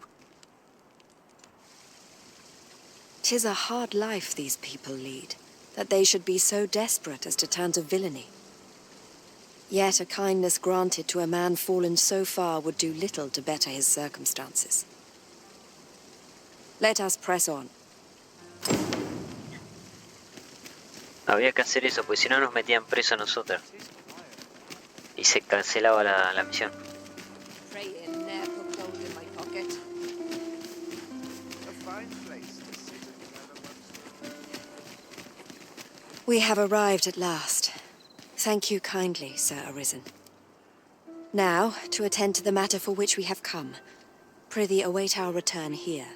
'Tis a hard life these people lead, that they should be so desperate as to turn to villainy. Yet a kindness granted to a man fallen so far would do little to better his circumstances. Let us press on. Había que hacer eso, porque si no nos metían preso a nosotros. Y se cancelaba la misión. Praying ne'er put gold in my pocket. A fine place to sit together. We have arrived at last. Thank you kindly, Sir Arisen. Now, to attend to the matter for which we have come. Prithee await our return here.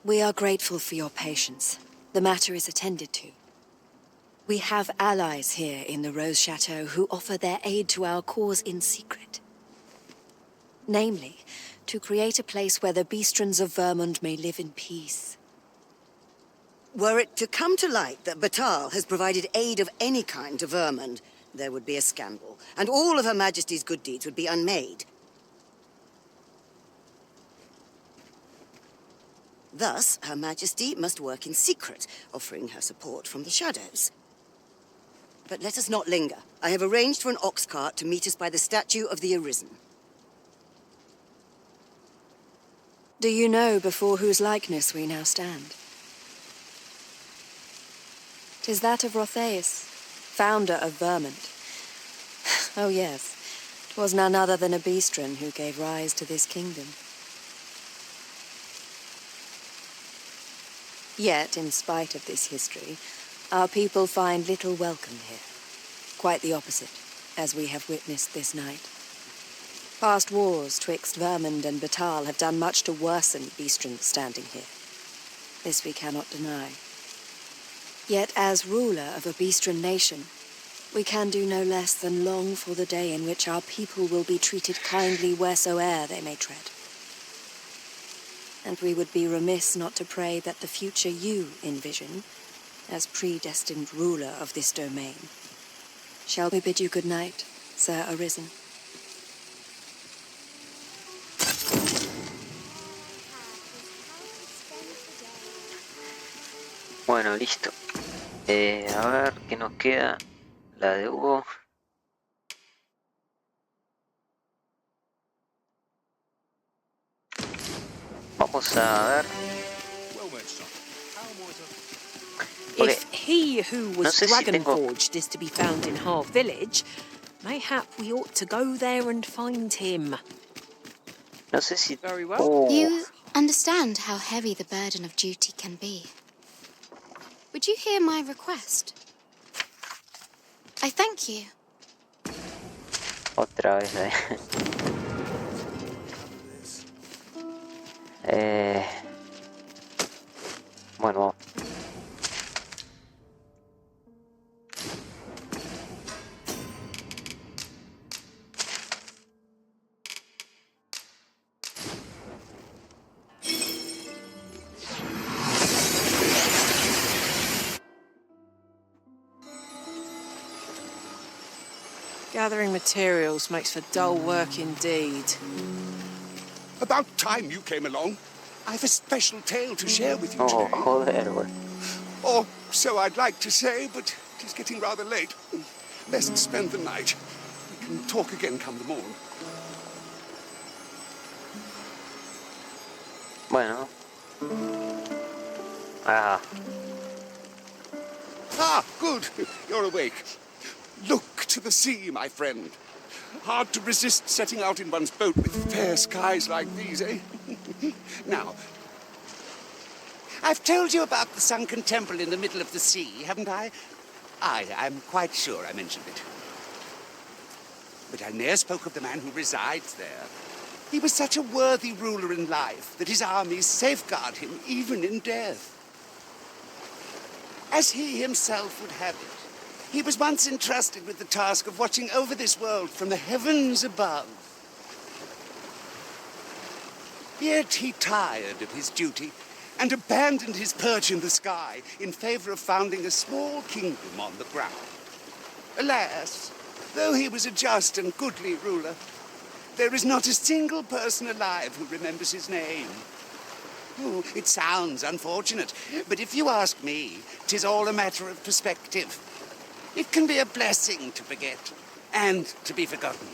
We are grateful for your patience. The matter is attended to. We have allies here in the Rose Chateau who offer their aid to our cause in secret. Namely, to create a place where the Beastrons of Vermund may live in peace. Were it to come to light that Batal has provided aid of any kind to Vermund, there would be a scandal, and all of Her Majesty's good deeds would be unmade. Thus, Her Majesty must work in secret, offering her support from the shadows. But let us not linger. I have arranged for an ox cart to meet us by the statue of the Arisen. Do you know before whose likeness we now stand? 'Tis that of Rotheus, founder of Vermund. Oh yes, 'twas none other than a beastren who gave rise to this kingdom. Yet, in spite of this history, our people find little welcome here. Quite the opposite, as we have witnessed this night. Past wars twixt Vermund and Batal have done much to worsen beastrens standing here. This we cannot deny. Yet, as ruler of a beastren nation, we can do no less than long for the day in which our people will be treated kindly wheresoe'er they may tread. And we would be remiss not to pray that the future you envision, as predestined ruler of this domain, shall we bid you good night, Sir Arisen? Bueno, listo. A ver qué nos queda. La de Hugo. Vamos a ver. Okay. If he who was No sé si tengo... dragon-forged is to be found in Har Village, mayhap we ought to go there and find him. No sé si... Very well. Oh. You understand how heavy the burden of duty can be. Would you hear my request? I thank you. Otra vez Bueno. Gathering materials makes for dull work indeed. About time you came along. I've a special tale to share with you today. Joder, güey. Or so I'd like to say, but it is getting rather late. Best spend the night. We can talk again come the morn. Bueno. Ah. Ah, good. You're awake. Look to the sea, my friend. Hard to resist setting out in one's boat with fair skies like these, eh? Now, I've told you about the sunken temple in the middle of the sea, haven't I? I'm quite sure I mentioned it. But I ne'er spoke of the man who resides there. He was such a worthy ruler in life that his armies safeguard him even in death. As he himself would have it, he was once entrusted with the task of watching over this world from the heavens above. Yet he tired of his duty and abandoned his perch in the sky in favor of founding a small kingdom on the ground. Alas, though he was a just and goodly ruler, there is not a single person alive who remembers his name. Oh, it sounds unfortunate, but if you ask me, 'tis all a matter of perspective. It can be a blessing to forget and to be forgotten.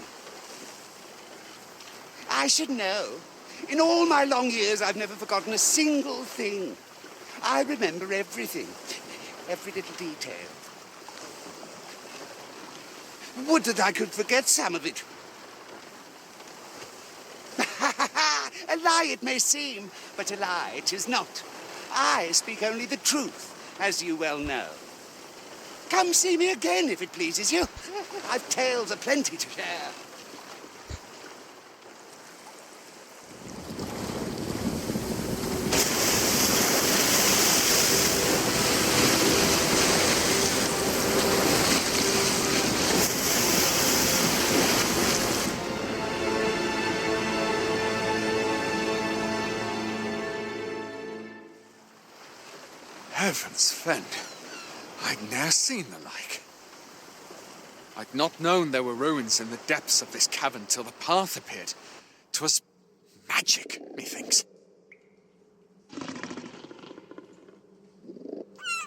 I should know. In all my long years, I've never forgotten a single thing. I remember everything, every little detail. Would that I could forget some of it. A lie it may seem, but a lie it is not. I speak only the truth, as you well know. Come see me again, if it pleases you. I've tales aplenty to share. Heavens fend, I'd ne'er seen the like. I'd not known there were ruins in the depths of this cavern till the path appeared. 'Twas magic, methinks.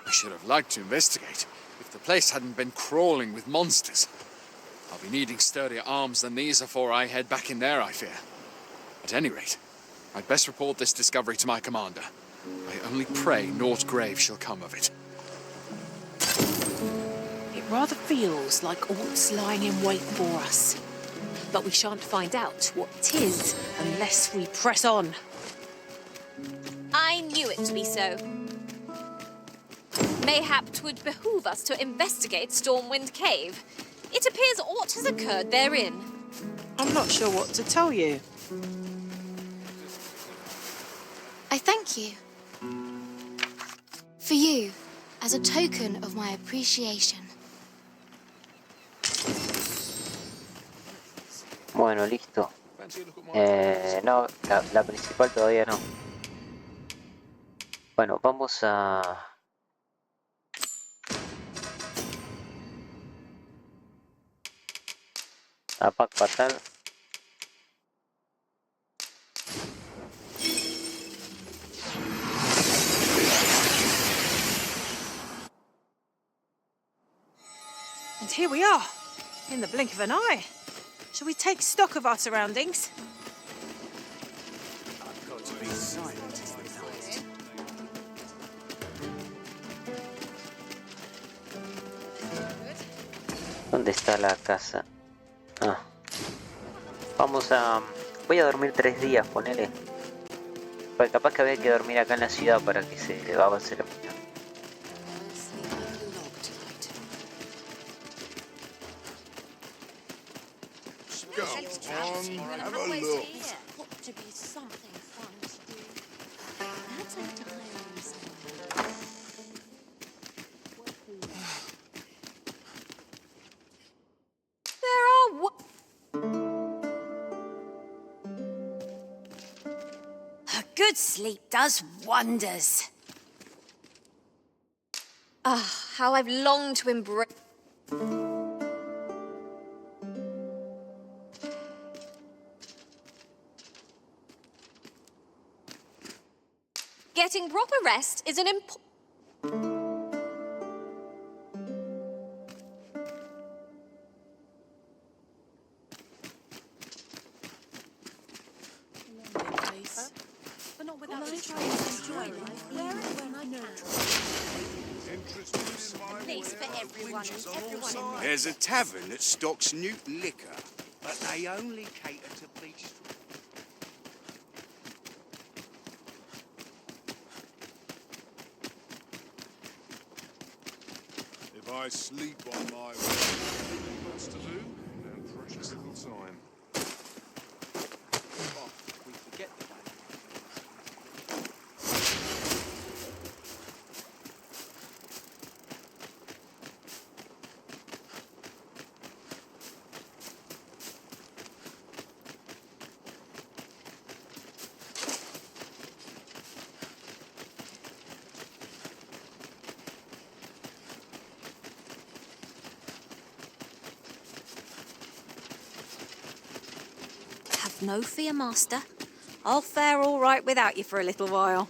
I should have liked to investigate if the place hadn't been crawling with monsters. I'll be needing sturdier arms than these afore I head back in there, I fear. At any rate, I'd best report this discovery to my commander. I only pray naught grave shall come of it. It rather feels like aught's lying in wait for us. But we shan't find out what it is unless we press on. I knew it to be so. Mayhap 'twould behoove us to investigate Stormwind Cave. It appears aught has occurred therein. I'm not sure what to tell you. I thank you. For you, as a token of my appreciation. Bueno, listo. No, la principal todavía no. Bueno, vamos a Pac Patal. And here we are, in the blink of an eye. Shall we take stock of our surroundings? I've got to be silent as the night. ¿Dónde está la casa? Ah. Vamos a... Voy a dormir 3 días, ponele. Porque capaz que había que dormir acá en la ciudad para que se avance la misión. Go on, have a look. Got to be something fun to do. That's a diary. There are A good sleep does wonders. Ah, how I've longed to embrace. Getting proper rest is an But not without trying to enjoy life when I can. place for everyone. There's a tavern that stocks Newt liquor, but they only cater to beach. If I sleep on my way, lots to do and precious little time. Oh, we forget the way. Have no fear, Master. I'll fare all right without you for a little while.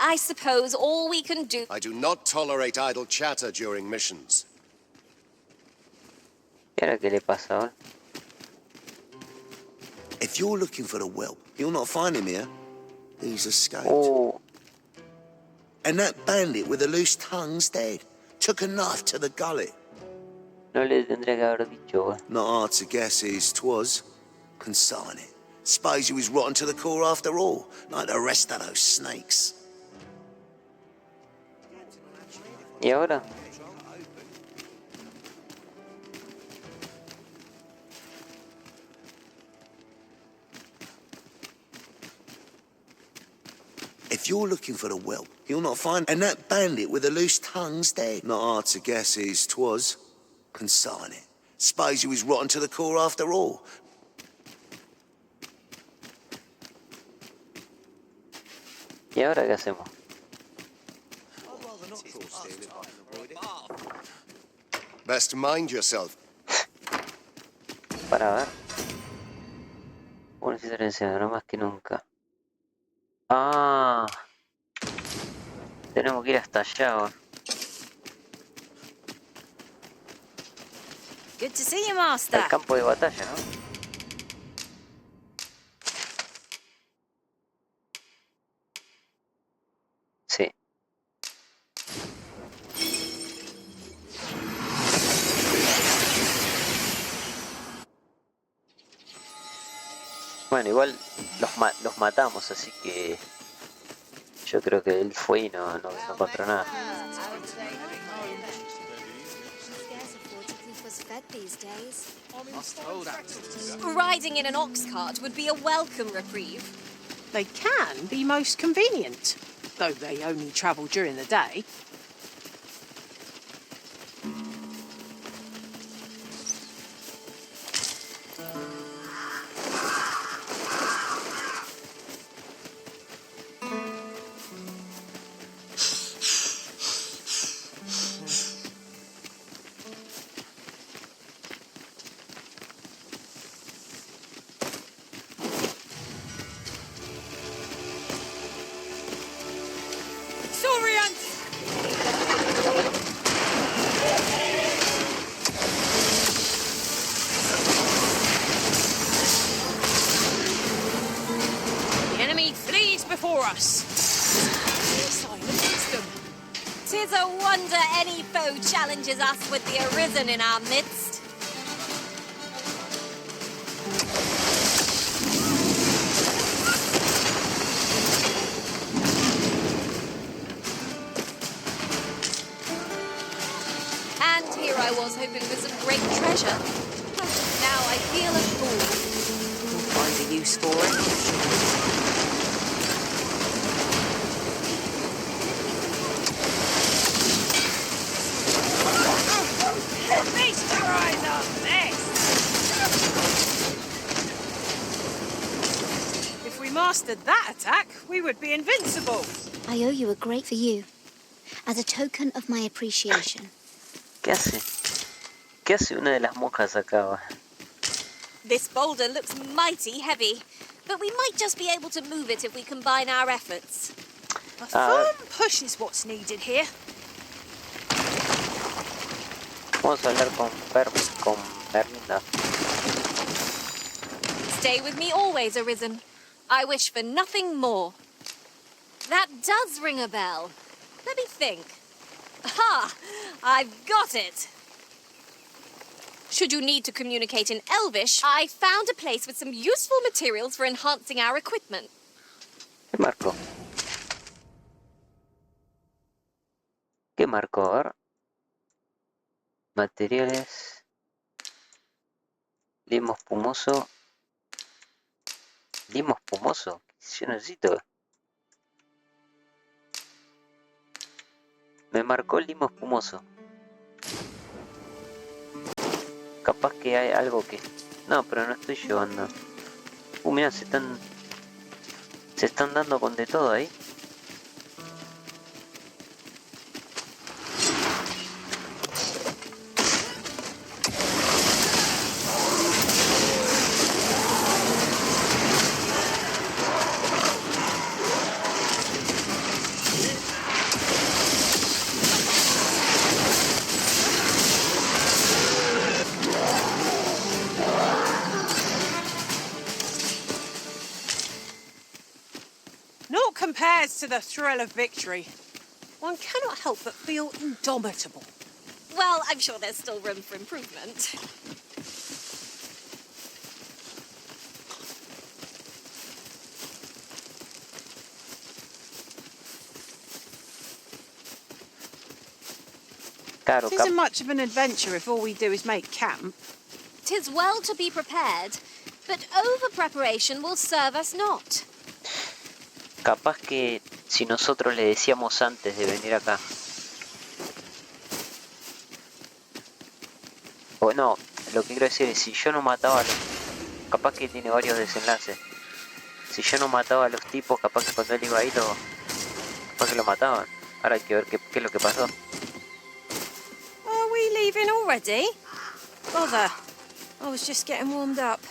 I suppose all we can do. I do not tolerate idle chatter during missions. ¿Y ahora qué le pasa ahora? If you're looking for the whelp, you'll not find him here. He's escaped. Oh. And that bandit with the loose tongue's dead. Took a knife to the gullet. No le tendría que haber dicho. Not hard to guess whose 'twas. Consign it. Suppose he was rotten to the core after all, like the rest of those snakes. ¿Y ahora? If you're looking for the whelp, you'll not find... And that bandit with the loose tongue's dead. Not hard to guess whose 'twas. Consign it. Suppose he was rotten to the core after all. ¿Y ahora qué hacemos? Best mind yourself. Para ver. Bueno, silencio, no más que nunca. Ah. Tenemos que ir hasta allá ahora. Good to see you, Master. El campo de batalla, ¿no? Sí. Bueno, igual los matamos, así que yo creo que él fue y no encontró nada. Riding in an ox cart would be a welcome reprieve. They can be most convenient, though they only travel during the day. The enemy flees before us. Silence them. 'Tis a wonder any foe challenges us with the Arisen in our midst. And here I was hoping for some great treasure. Now I feel a fool. We'll find a use for it. Feast your eyes on this! If we mastered that attack, we would be invincible. I owe you a great for you, as a token of my appreciation. ¿Qué hace? ¿Qué hace una de las monjas acá? This boulder looks mighty heavy, but we might just be able to move it if we combine our efforts. A firm push is what's needed here. Vamos a hablar con Perlinda. Stay with me always, Arisen. I wish for nothing more. That does ring a bell. Let me think. Ha! I've got it! Should you need to communicate in Elvish, I found a place with some useful materials for enhancing our equipment. ¿Qué marcó? ¿Qué marcó? A ver. Materiales. Limo espumoso. Limo espumoso. Yo necesito. Me marcó limo espumoso. Capaz que hay algo que... No, pero no estoy llevando. Mira, se están dando con de todo ahí. Naught compares to the thrill of victory. One cannot help but feel indomitable. Well, I'm sure there's still room for improvement. It isn't much of an adventure if all we do is make camp. 'Tis well to be prepared, but over-preparation will serve us not. Capaz que si nosotros le decíamos antes de venir acá. O no, lo que quiero decir es si yo no mataba a los... Capaz que tiene varios desenlaces. Si yo no mataba a los tipos, capaz que cuando él iba ahí capaz que lo mataban. Ahora hay que ver qué es lo que pasó. Are we leaving already? Bother. I was just getting warmed up.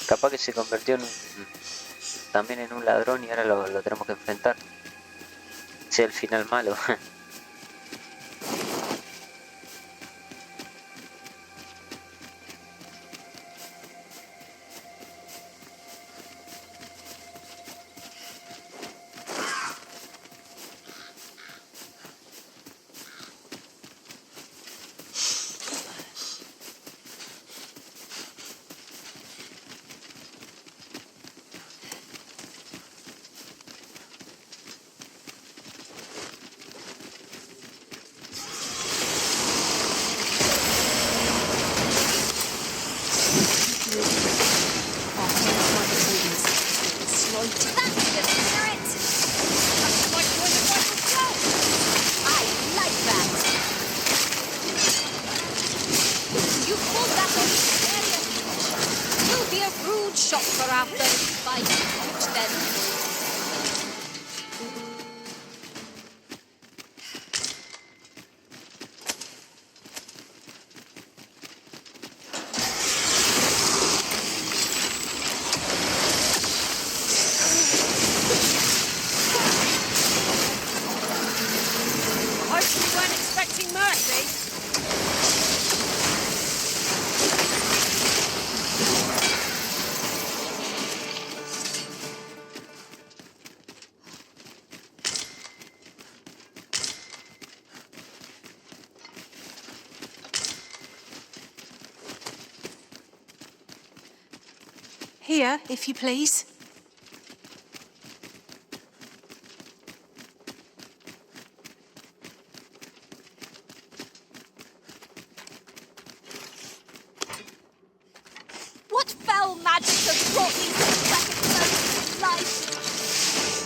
Capaz que se convirtió también en un ladrón y ahora lo tenemos que enfrentar. Sea el final malo. You pulled that on area. You'll be a rude shopper after this fight, which then. I hope you weren't expecting mercy. Here, if you please. What foul magic has brought these decrepit souls to life?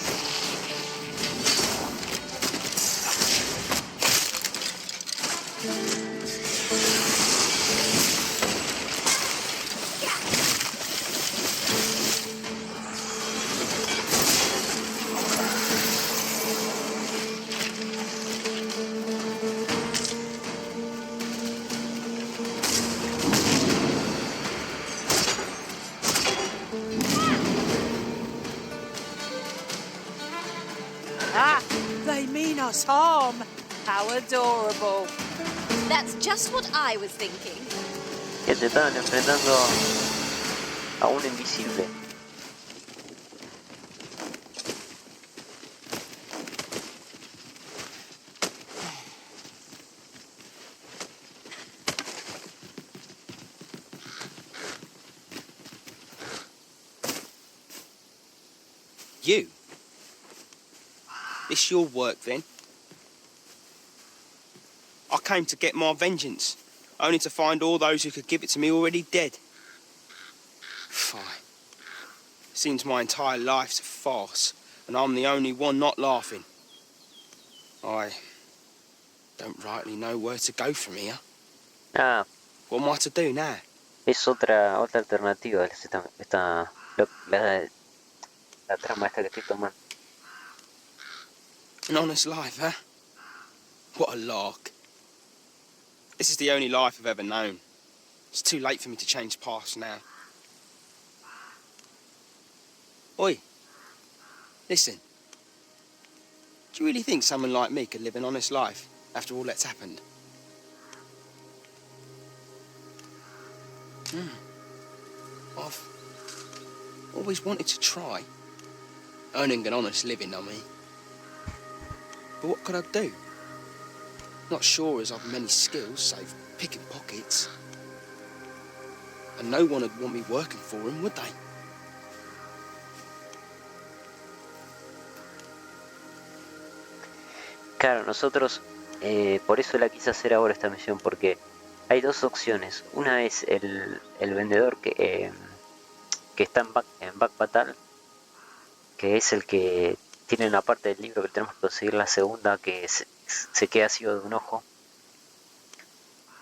Ah, they mean us harm. How adorable. That's just what I was thinking. Que te estaban enfrentando a un invisible. You? This your work, then? I came to get my vengeance, only to find all those who could give it to me already dead. Fine. Seems my entire life's a farce, and I'm the only one not laughing. I don't rightly know where to go from here. Ah, What am I to do now? es otra alternativa la trama esta que estoy tomando. An honest life, huh? What a lark. This is the only life I've ever known. It's too late for me to change paths now. Oi. Listen. Do you really think someone like me could live an honest life after all that's happened? I've always wanted to try. Earning an honest living, I mean. But what could I do? Not sure as I've many skills, save picking pockets. And no one would want me working for him, would they? Claro, nosotros, por eso la quise hacer ahora esta misión, porque hay dos opciones. Una es el vendedor que está en Back Patal, que es el que tiene la parte del libro que tenemos que conseguir la segunda, que se queda ciego de un ojo.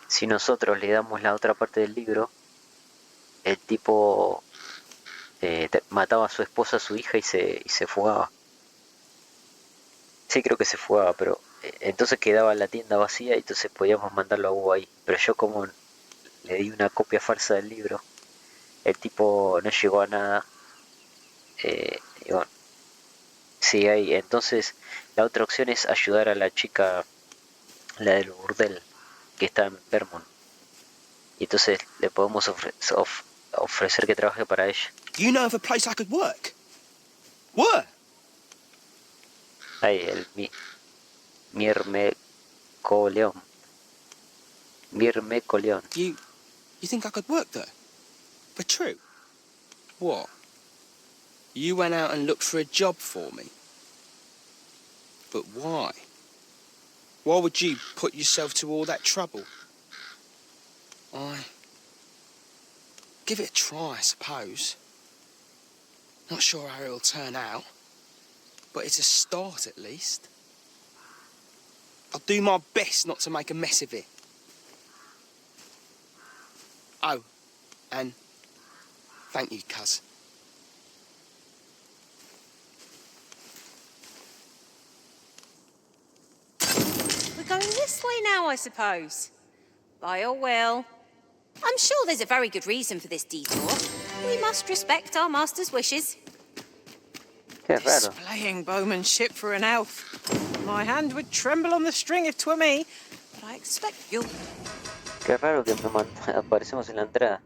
Si nosotros le damos la otra parte del libro, el tipo mataba a su esposa, a su hija y se fugaba. Sí, creo que se fugaba, pero entonces quedaba la tienda vacía y entonces podíamos mandarlo a Hugo ahí. Pero yo como le di una copia falsa del libro, el tipo no llegó a nada. Y bueno, sí, ahí. Entonces la otra opción es ayudar a la chica, la del burdel, que está en Vermont. Y entonces le podemos ofrecer que trabaje para ella. Do you know of a place I could work? Where? Ahí, Mirmecoleón. Mirmecoleón. You think I could work there? For true? What? You went out and looked for a job for me? But why? Why would you put yourself to all that trouble? Give it a try, I suppose. Not sure how it'll turn out, but it's a start at least. I'll do my best not to make a mess of it. Oh, and thank you, cuz. We're going this way now, I suppose. By your will. I'm sure there's a very good reason for this detour. We must respect our master's wishes. Qué raro. Displaying bowmanship for an elf. My hand would tremble on the string if 'twere me, but I expect you'll... Qué raro que aparecemos en la entrada.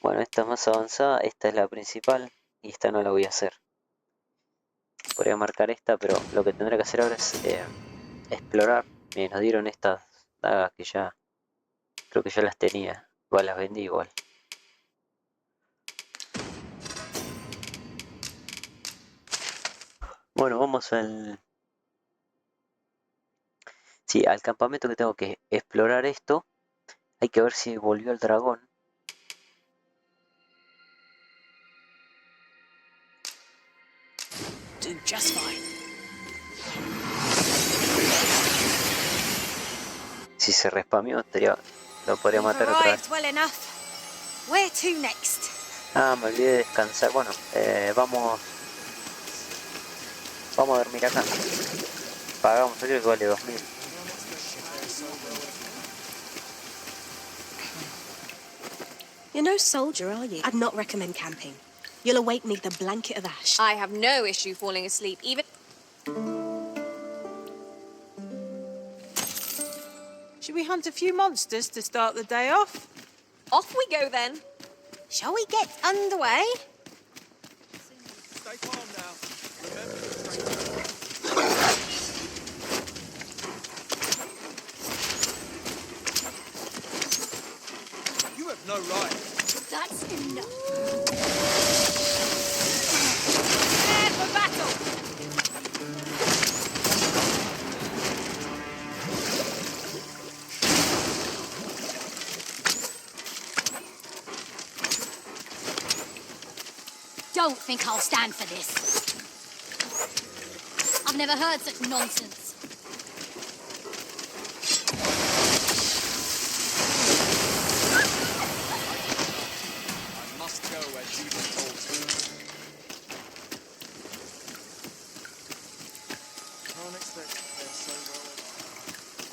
Bueno, esta es más avanzada, esta es la principal y esta no la voy a hacer. Podría marcar esta, pero lo que tendré que hacer ahora es explorar. Miren, nos dieron estas dagas que ya creo que ya las tenía. Igual las vendí igual. Bueno, vamos al... Sí, al campamento que tengo que explorar esto. Hay que ver si volvió el dragón. Do just fine. Si se respameó, lo podría matar otra vez. Well enough. Where to next? Ah, me olvidé de descansar. Bueno, vamos a dormir acá. Pagamos, creo que vale 2000. You're no soldier, are you? I'd not recommend camping. You'll awake neath a blanket of ash. I have no issue falling asleep, even... Should we hunt a few monsters to start the day off? Off we go then. Shall we get underway? Stay calm now. Remember, you have no right. That's enough. Prepare for battle! Don't think I'll stand for this. I've never heard such nonsense. I must go where Judas told me. Can't expect to fare so well.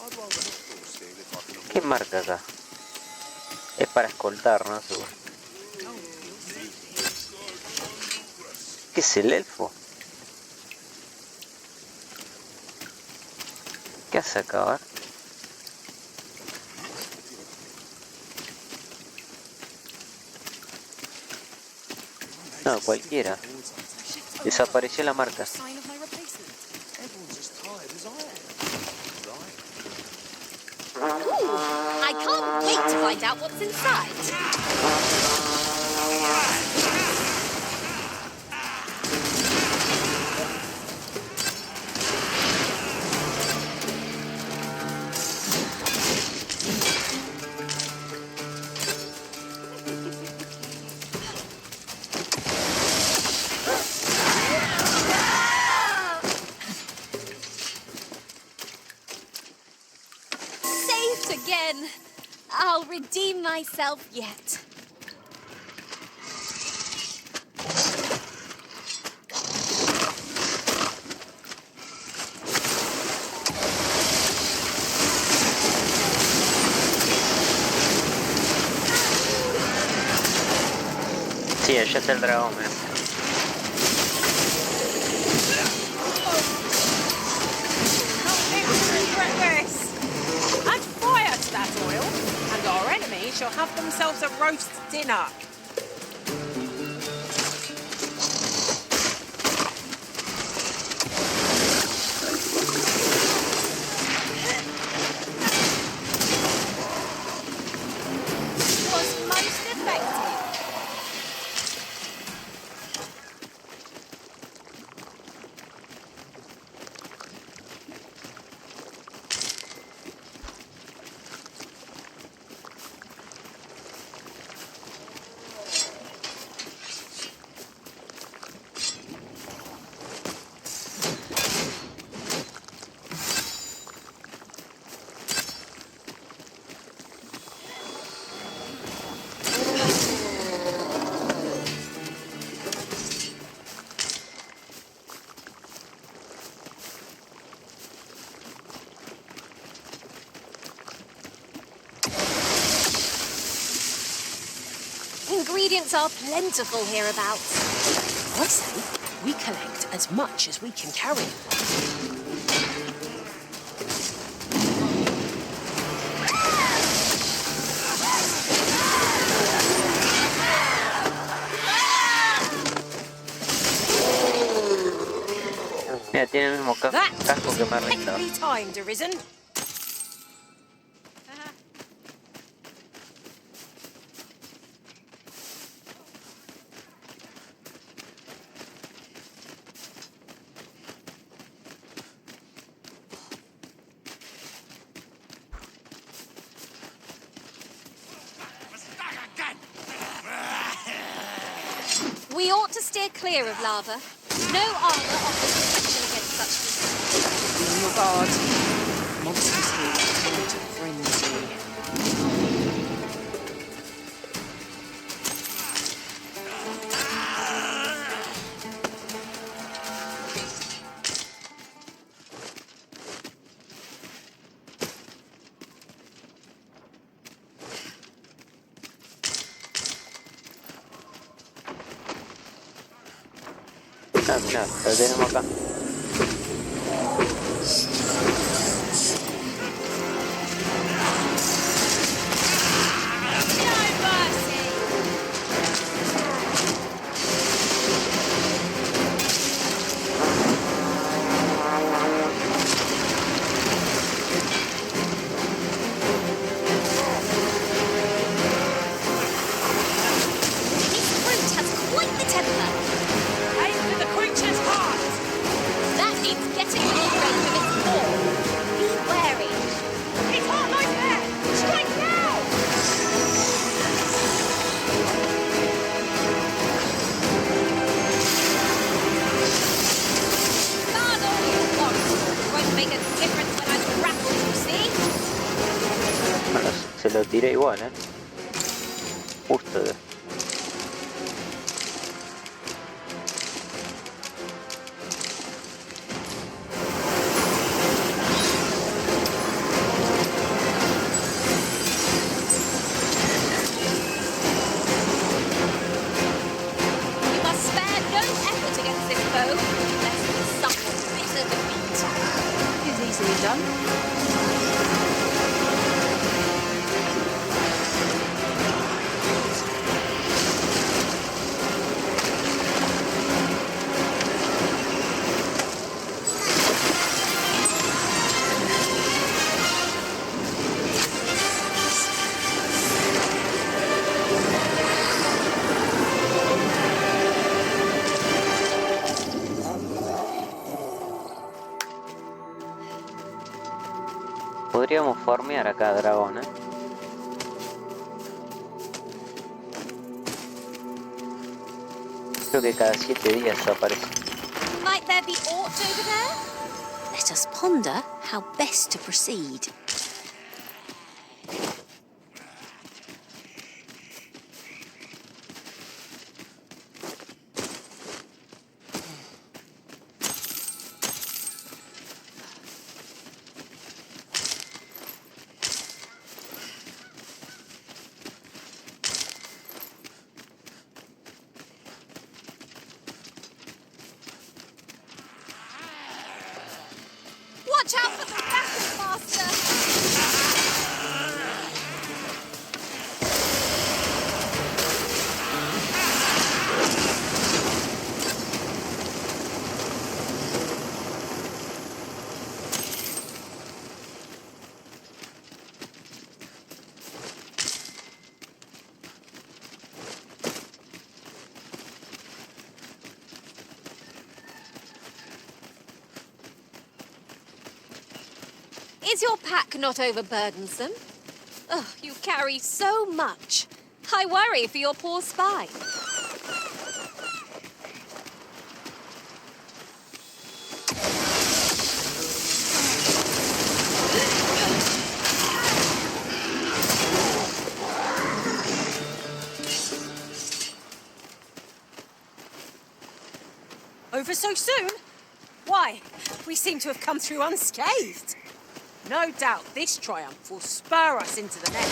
I'd rather not fall still if I can avoid. ¿Qué marca acá? Es para escoltar, ¿no? Seguro. ¿Qué es el elfo? ¿Qué hace acá? A ver. No, cualquiera. Desapareció la marca. I can't wait to find out what's inside. Saved again. I'll redeem myself yet. Sí, allá está el dragón, ¿eh? Add fire to that oil, and our enemies shall have themselves a roast dinner. Was most effective. ingredients are plentiful hereabouts. I say we collect as much as we can carry. Mira, tiene el mismo casco que me ha rentado. Perfectly timed, Arisen. We ought to steer clear of lava. No armor offers protection against such disease. Be on your guard. Monsters here turn to frenzy. Ah, mira, lo tenemos acá. Se lo tiré igual, justo. Podríamos farmear acá, dragón, Creo que cada 7 días aparece. Might there be aught over there? Let us ponder how best to proceed. Watch out for the rapid master! Is your pack not overburdensome? Oh, you carry so much. I worry for your poor spine. Over so soon? Why, we seem to have come through unscathed. No doubt this triumph will spur us into the next.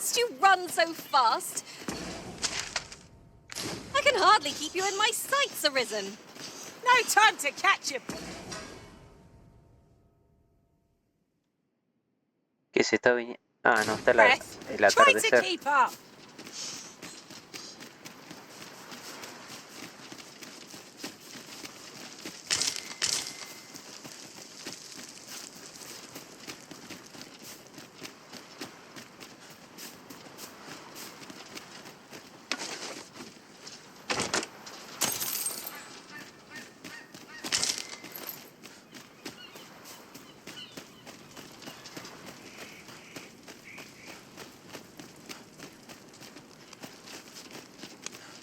must you run so fast? I can hardly keep you in my sights, Arisen. No time to catch you. ¿Qué se está viniendo? Ah, no, está Breath. el Try to atardecer. keep up.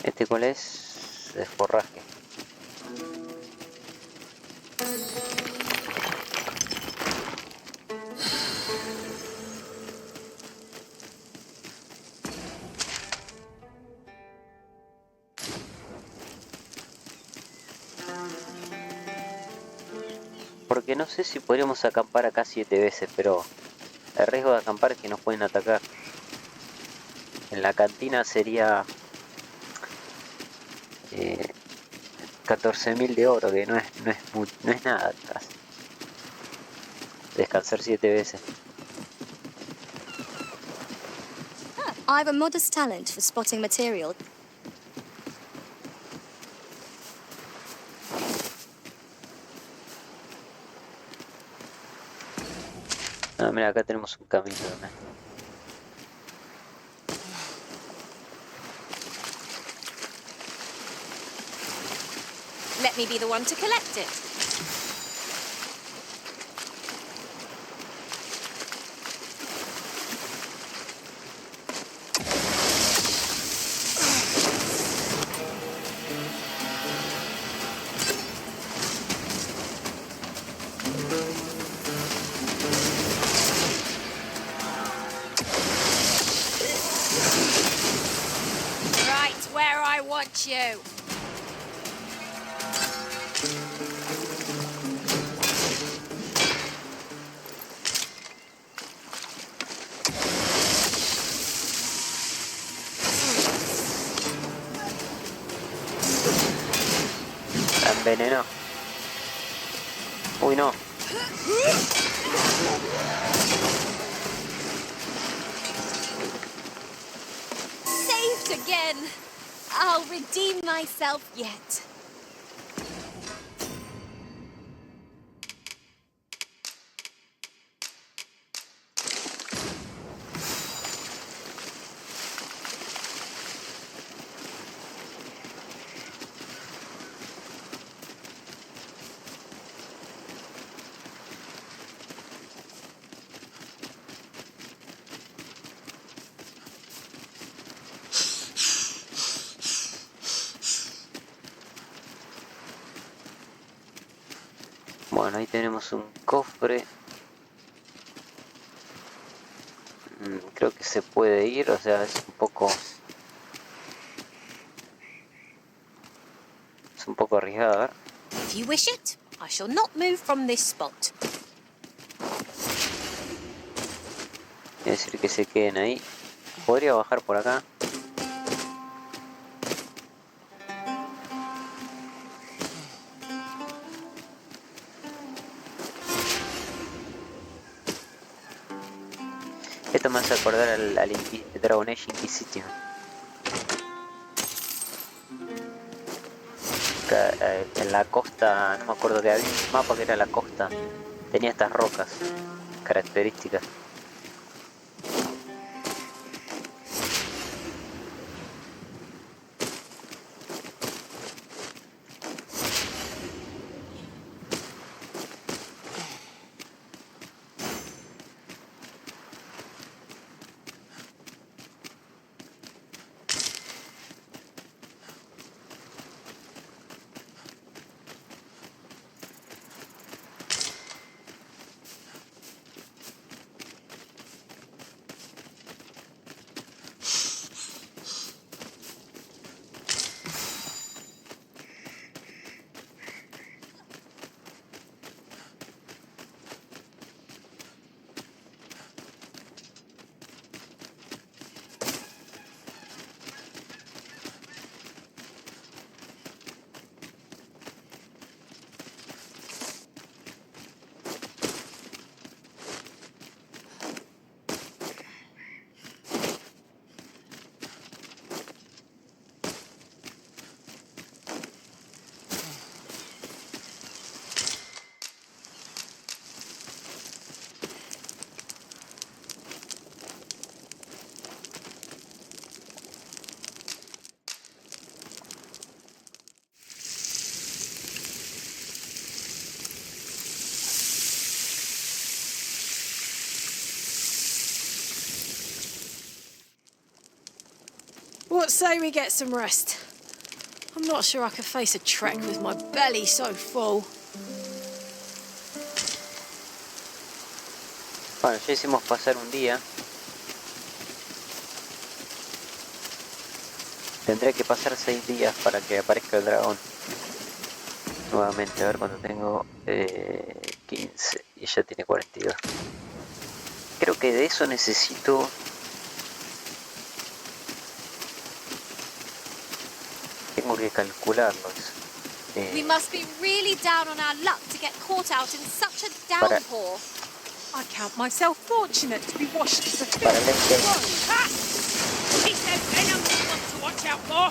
¿Este cuál es? De forraje. Porque no sé si podríamos acampar acá 7 veces, pero el riesgo de acampar es que nos pueden atacar. En la cantina sería 14.000 de oro, que no es nada casi. Descansar 7 veces. I've a modest talent for spotting material. Ah, mira, acá tenemos un camino también. Let me be the one to collect it. Right where I want you. La envenenó. Uy, no. Saved again. I'll redeem myself yet. Bueno, ahí tenemos un cofre. Creo que se puede ir, o sea, es un poco arriesgado, a ver. If you wish it, I shall not move from this spot. Quiere decir que se queden ahí. Podría bajar por acá. Esto me hace acordar al Dragon Age Inquisition. En la costa, no me acuerdo que había un mapa que era la costa. Tenía estas rocas características. What say we get some rest? I'm not sure I could face a trek with my belly so full. Bueno, ya hicimos pasar un día. Tendré que pasar 6 días para que aparezca el dragón. Nuevamente, a ver cuánto tengo. 15 y ya tiene 42. Creo que de eso necesito... Tengo que calcularlo eso. We must be really down on our luck to get caught out in such a downpour. I count myself fortunate to be washed as a Para linktr. He said venom we want to watch out for.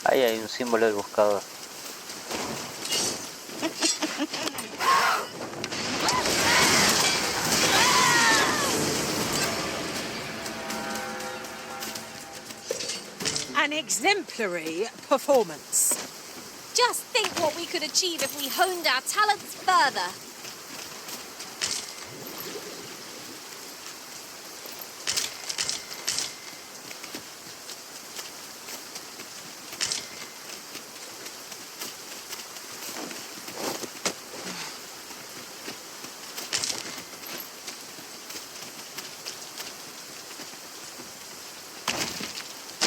Ahí hay un símbolo del buscador. An exemplary performance. Just think what we could achieve if we honed our talents further.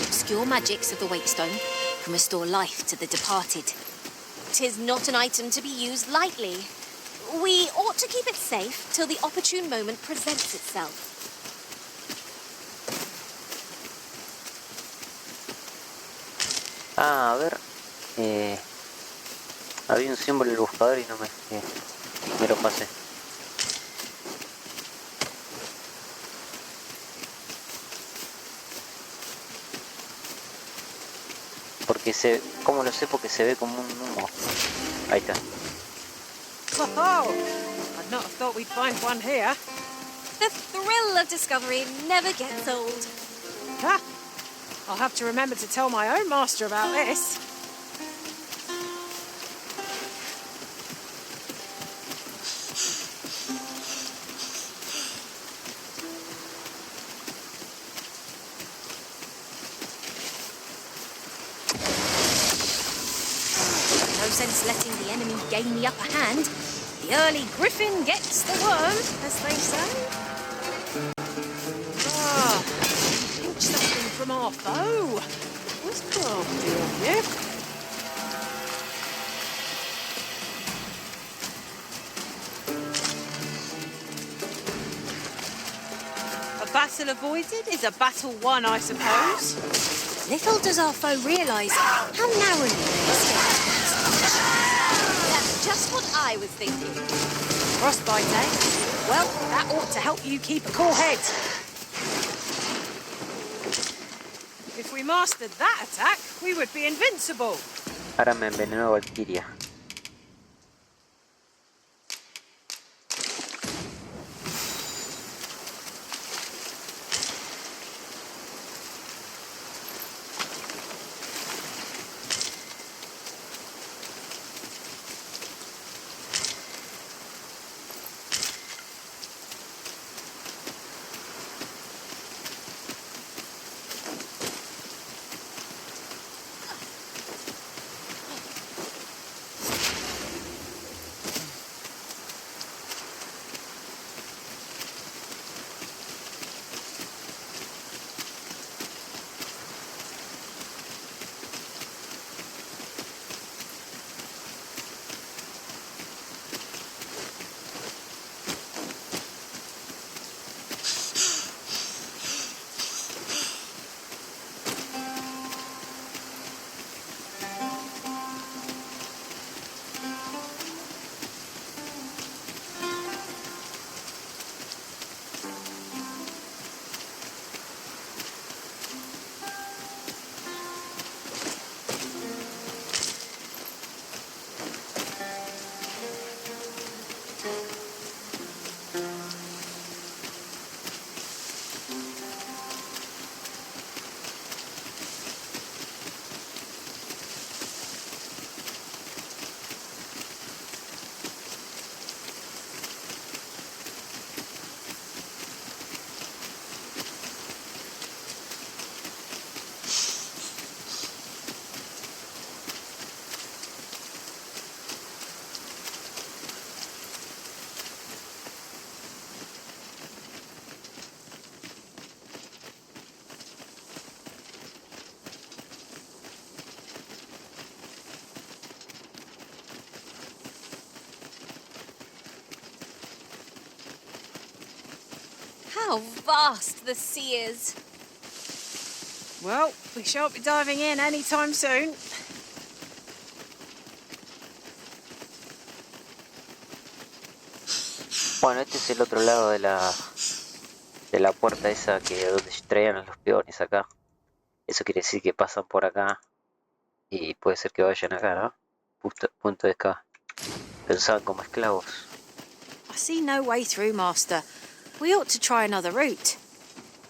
Obscure magics of the Wakestone can restore life to the departed. 'Tis not an item to be used lightly. We ought to keep it safe till the opportune moment presents itself. Ah, a ver. Había un símbolo del buscador y no me lo pasé. Porque ¿cómo lo sé? Porque se ve como un humo. Ahí está. Oh, I'd not have thought we'd find one here. The thrill of discovery never gets old. Ha! I'll have to remember to tell my own master about this. No sense letting the enemy gain the upper hand. The early griffin gets the worm, as they say. Ah, pinch something from our foe. Was crafty of you. A battle avoided is a battle won, I suppose. Little does our foe realise how narrowly they escaped. That's just what I was thinking. Frostbite, eh? Well, that ought to help you keep a cool head. If we mastered that attack, we would be invincible. Ahora me envenenó Valkyria. How vast the sea is. Well, we shan't be diving in anytime soon. Bueno, este es el otro lado de la puerta esa que donde traían a los peones acá. Eso quiere decir que pasan por acá y puede ser que vayan acá, ¿no? Punto de acá. Pensaban como esclavos. I see no way through, Master. We ought to try another route.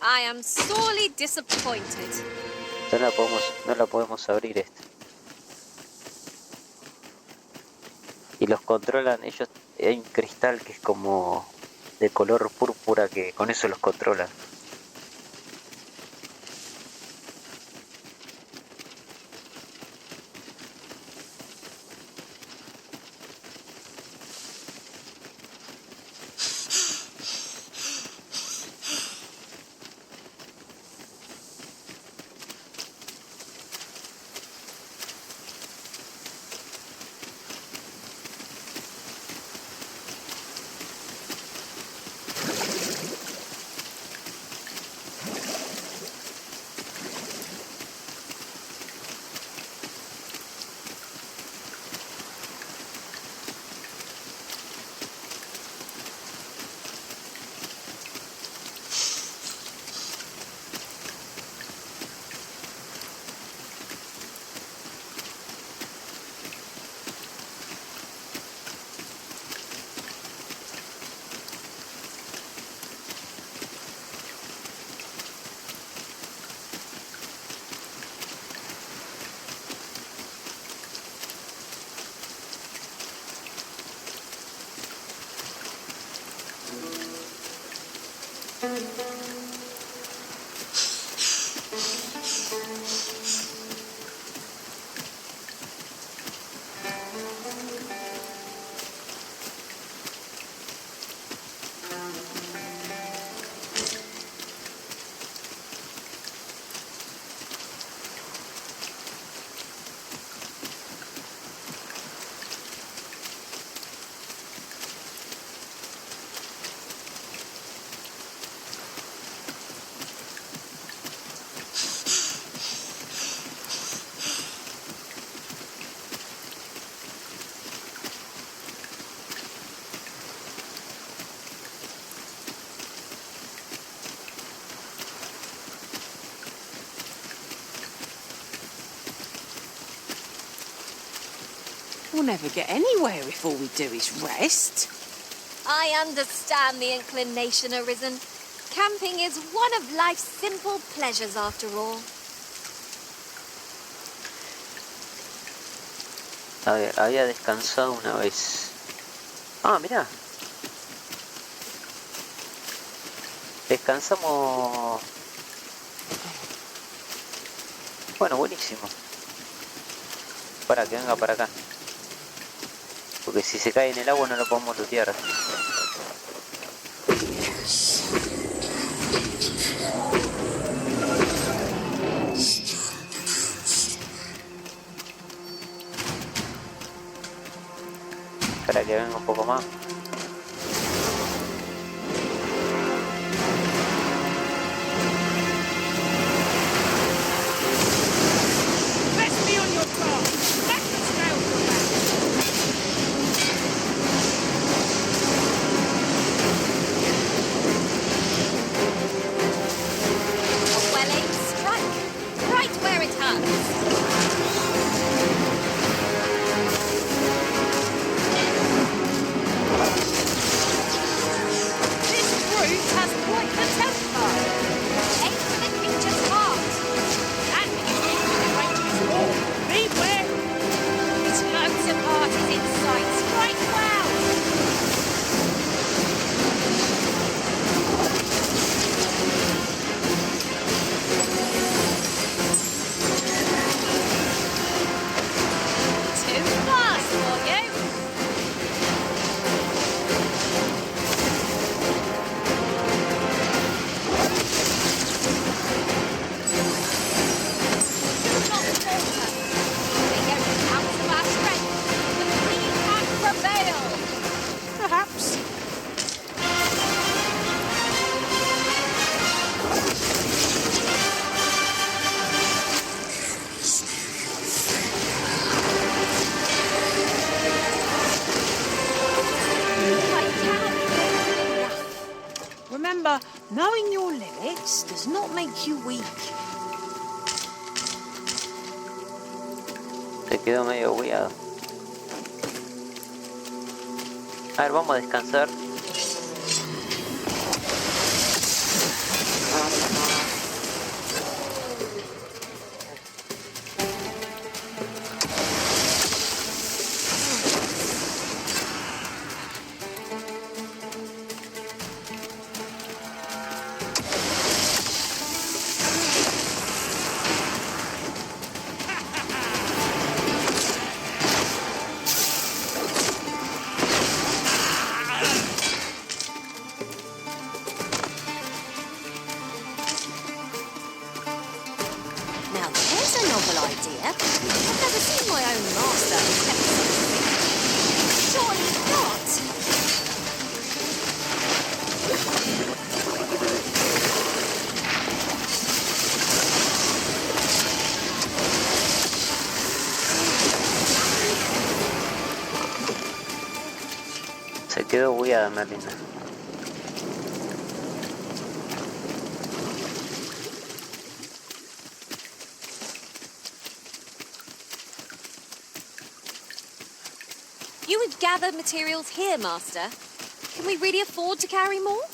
I am sorely disappointed. No la podemos abrir esta. Y los controlan ellos. Hay un cristal que es como de color púrpura que con eso los controlan. We'll never get anywhere if all we do is rest. I understand the inclination arisen. Camping is one of life's simple pleasures after all. A ver, había descansado una vez. Ah, mirá. Descansamos. Bueno, buenísimo. Para que venga para acá. Porque si se cae en el agua no lo podemos lootear. Para que venga un poco más. does not make you weak. Se quedó medio bugueado. A ver, vamos a descansar. Now there's a novel idea. I've never seen my own master kept such a thing. Surely not. Se quedó bugueada, Merlina. You would gather materials here, Master. Can we really afford to carry more?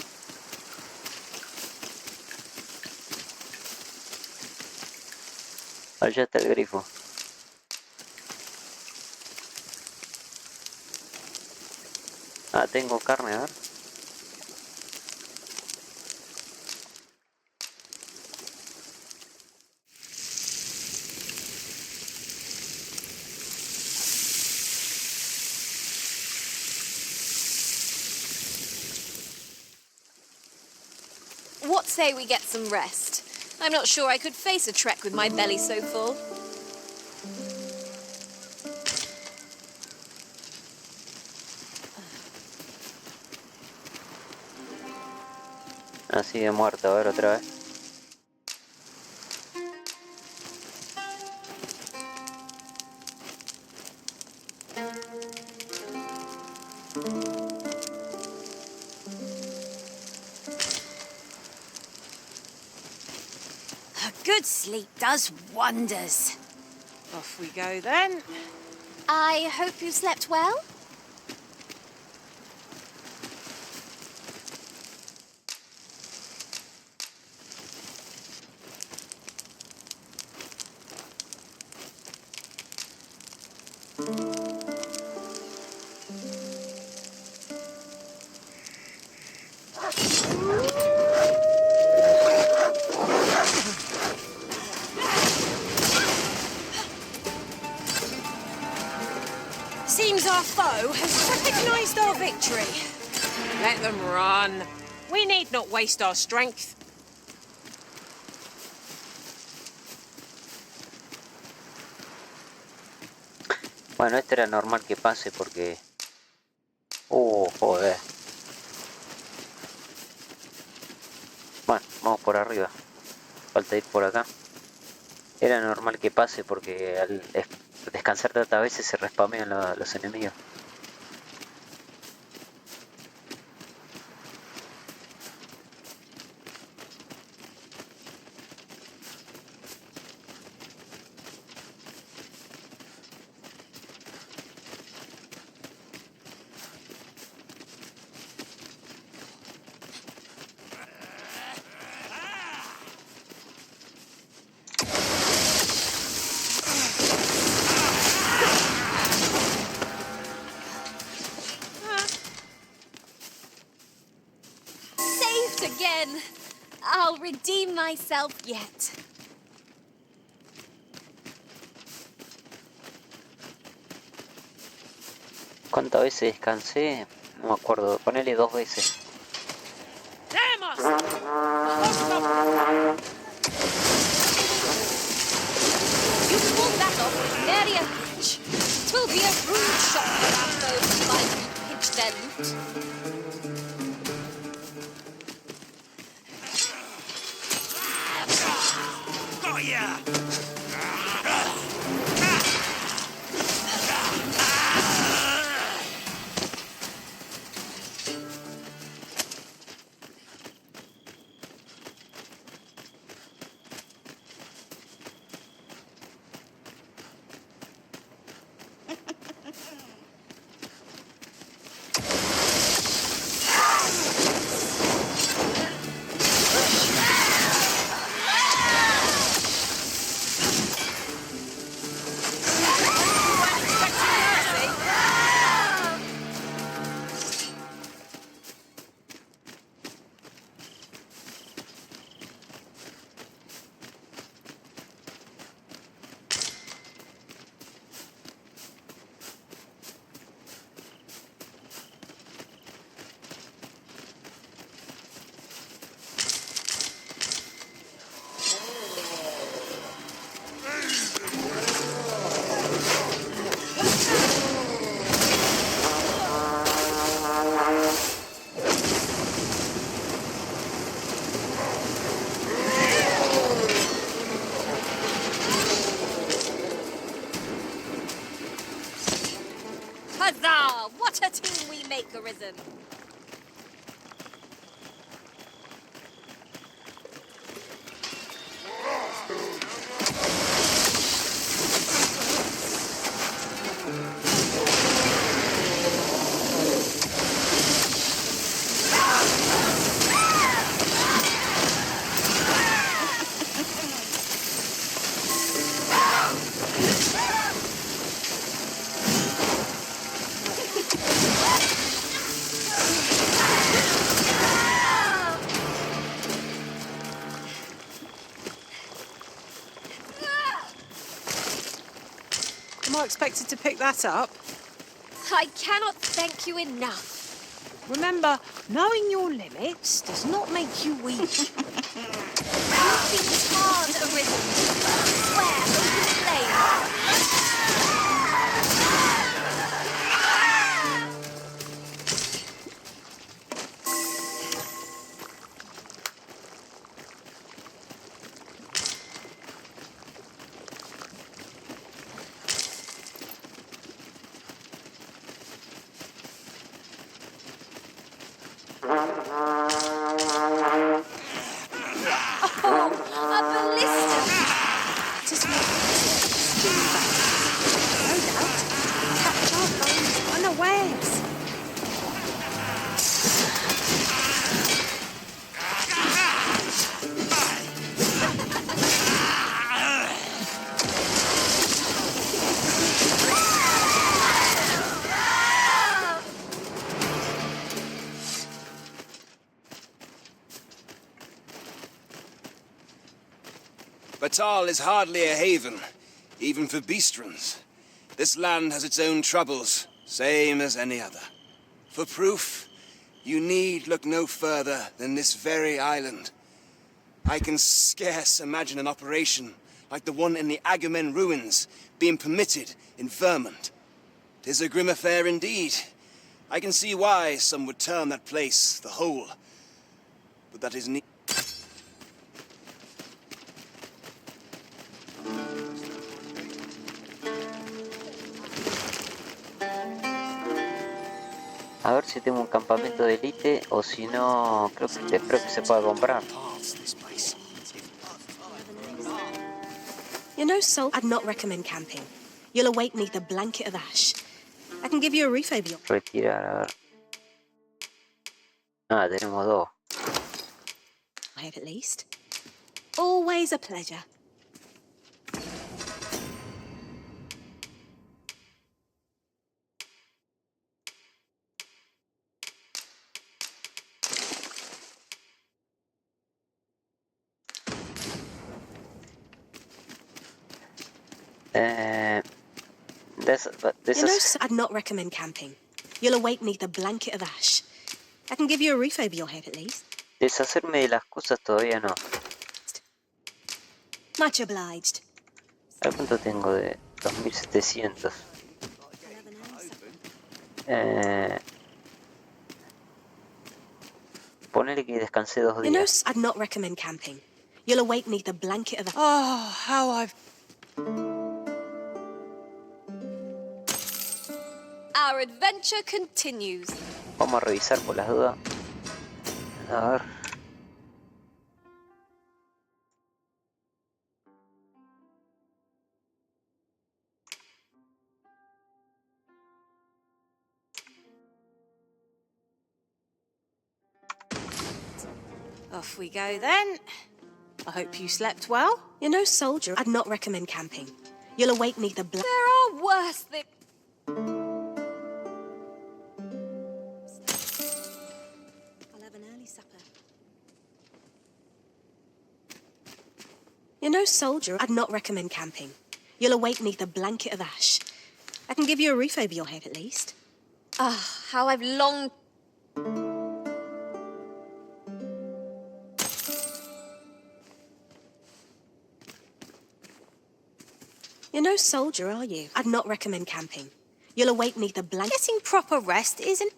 Allá está el grifo. Ah, tengo carne, a ver. What say we get some rest? I'm not sure I could face a trek with my belly so full. Así de muerto, a ver otra vez. A good sleep does wonders. Off we go then. I hope you slept well? Seems our foe has recognised our victory. Let them run. We need not waste our strength. Bueno, este era normal que pase porque... joder. Bueno, vamos por arriba. Falta ir por acá. Era normal que pase porque al descansar tantas veces se respamean los enemigos. Again. I'll redeem myself yet. ¿Cuántas veces descansé? No me acuerdo. Ponele 2 veces. You pulled that off with nary a hitch. 'Twill be a rude shock for our foes to find you pinch their loot. Yeah. arisen. Am I expected to pick that up? I cannot thank you enough. Remember, knowing your limits does not make you weak. Nothing hard arisen. Swear open flame. Oh, a ballista! Just no doubt. Catch our bones unawares. Batal is hardly a haven, even for beastrons. This land has its own troubles, same as any other. For proof, you need look no further than this very island. I can scarce imagine an operation like the one in the Agamen ruins being permitted in Vermont. 'Tis a grim affair indeed. I can see why some would term that place the Hole. But that is neat. A ver si tengo un campamento de élite o si no, espero que se pueda comprar. You know, Sol, I'd not recommend camping. You'll await neath a blanket of ash. I can give you a roof over your... Retirar, a ver. Ah, tenemos dos. I have at least. Always a pleasure. This You know, is... I'd not recommend camping. You'll await neath a blanket of ash. I can give you a roof over your head at least. Deshacerme de las cosas todavía no. Much obliged. A ver cuánto tengo de 2700. Ponele que descansé 2 You know, días. I'd not recommend camping. You'll await neath a blanket of ash. Oh, how I've... Our adventure continues. Vamos a revisar por las dudas. A ver. Off we go then. I hope you slept well. You know, soldier, I'd not recommend camping. You'll await neath a blanket. There are worse things. I'll have an early supper. You know, soldier, I'd not recommend camping. You'll await neath a blanket of ash. I can give you a roof over your head at least. Ah, how I've longed. You're no soldier, are you? I'd not recommend camping. You'll await neath a blanket. Getting proper rest isn't...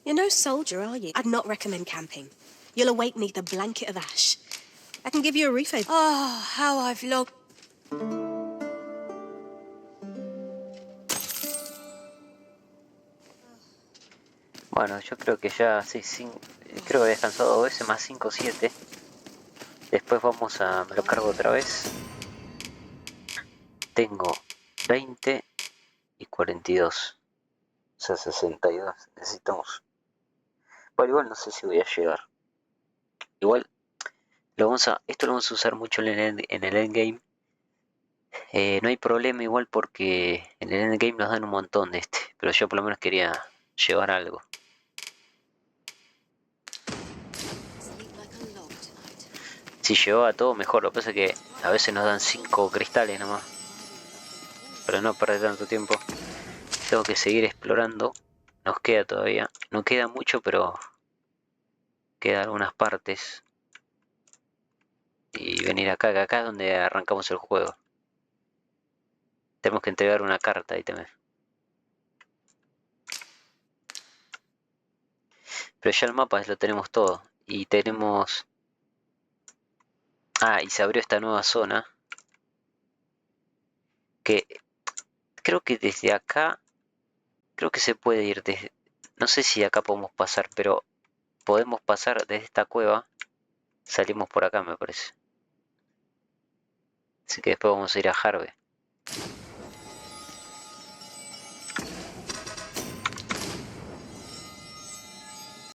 You're no soldier, are you? I'd not recommend camping. You'll await neath a blanket of ash. I can give you a refill. Oh, how I've longed. Bueno, yo creo que ya, sí, creo que he descansado 2 veces más 5, 7. Después vamos a, me lo cargo otra vez. Tengo 20 y 42. O sea, 62. Necesitamos. Bueno, igual no sé si voy a llegar. Igual, esto lo vamos a usar mucho en el endgame. No hay problema igual porque en el endgame nos dan un montón de este. Pero yo por lo menos quería llevar algo. Si llevaba todo mejor, lo que pasa es que a veces nos dan 5 cristales nomás. Para no perder tanto tiempo. Tengo que seguir explorando. Nos queda todavía. No queda mucho, pero quedan algunas partes. Y venir acá, que acá es donde arrancamos el juego. Tenemos que entregar una carta ahí también. Pero ya el mapa lo tenemos todo. Y tenemos... Ah, y se abrió esta nueva zona. Que creo que desde acá... Creo que se puede ir desde... No sé si acá podemos pasar, pero... Podemos pasar desde esta cueva. Salimos por acá, me parece. Así que después vamos a ir a Harvey.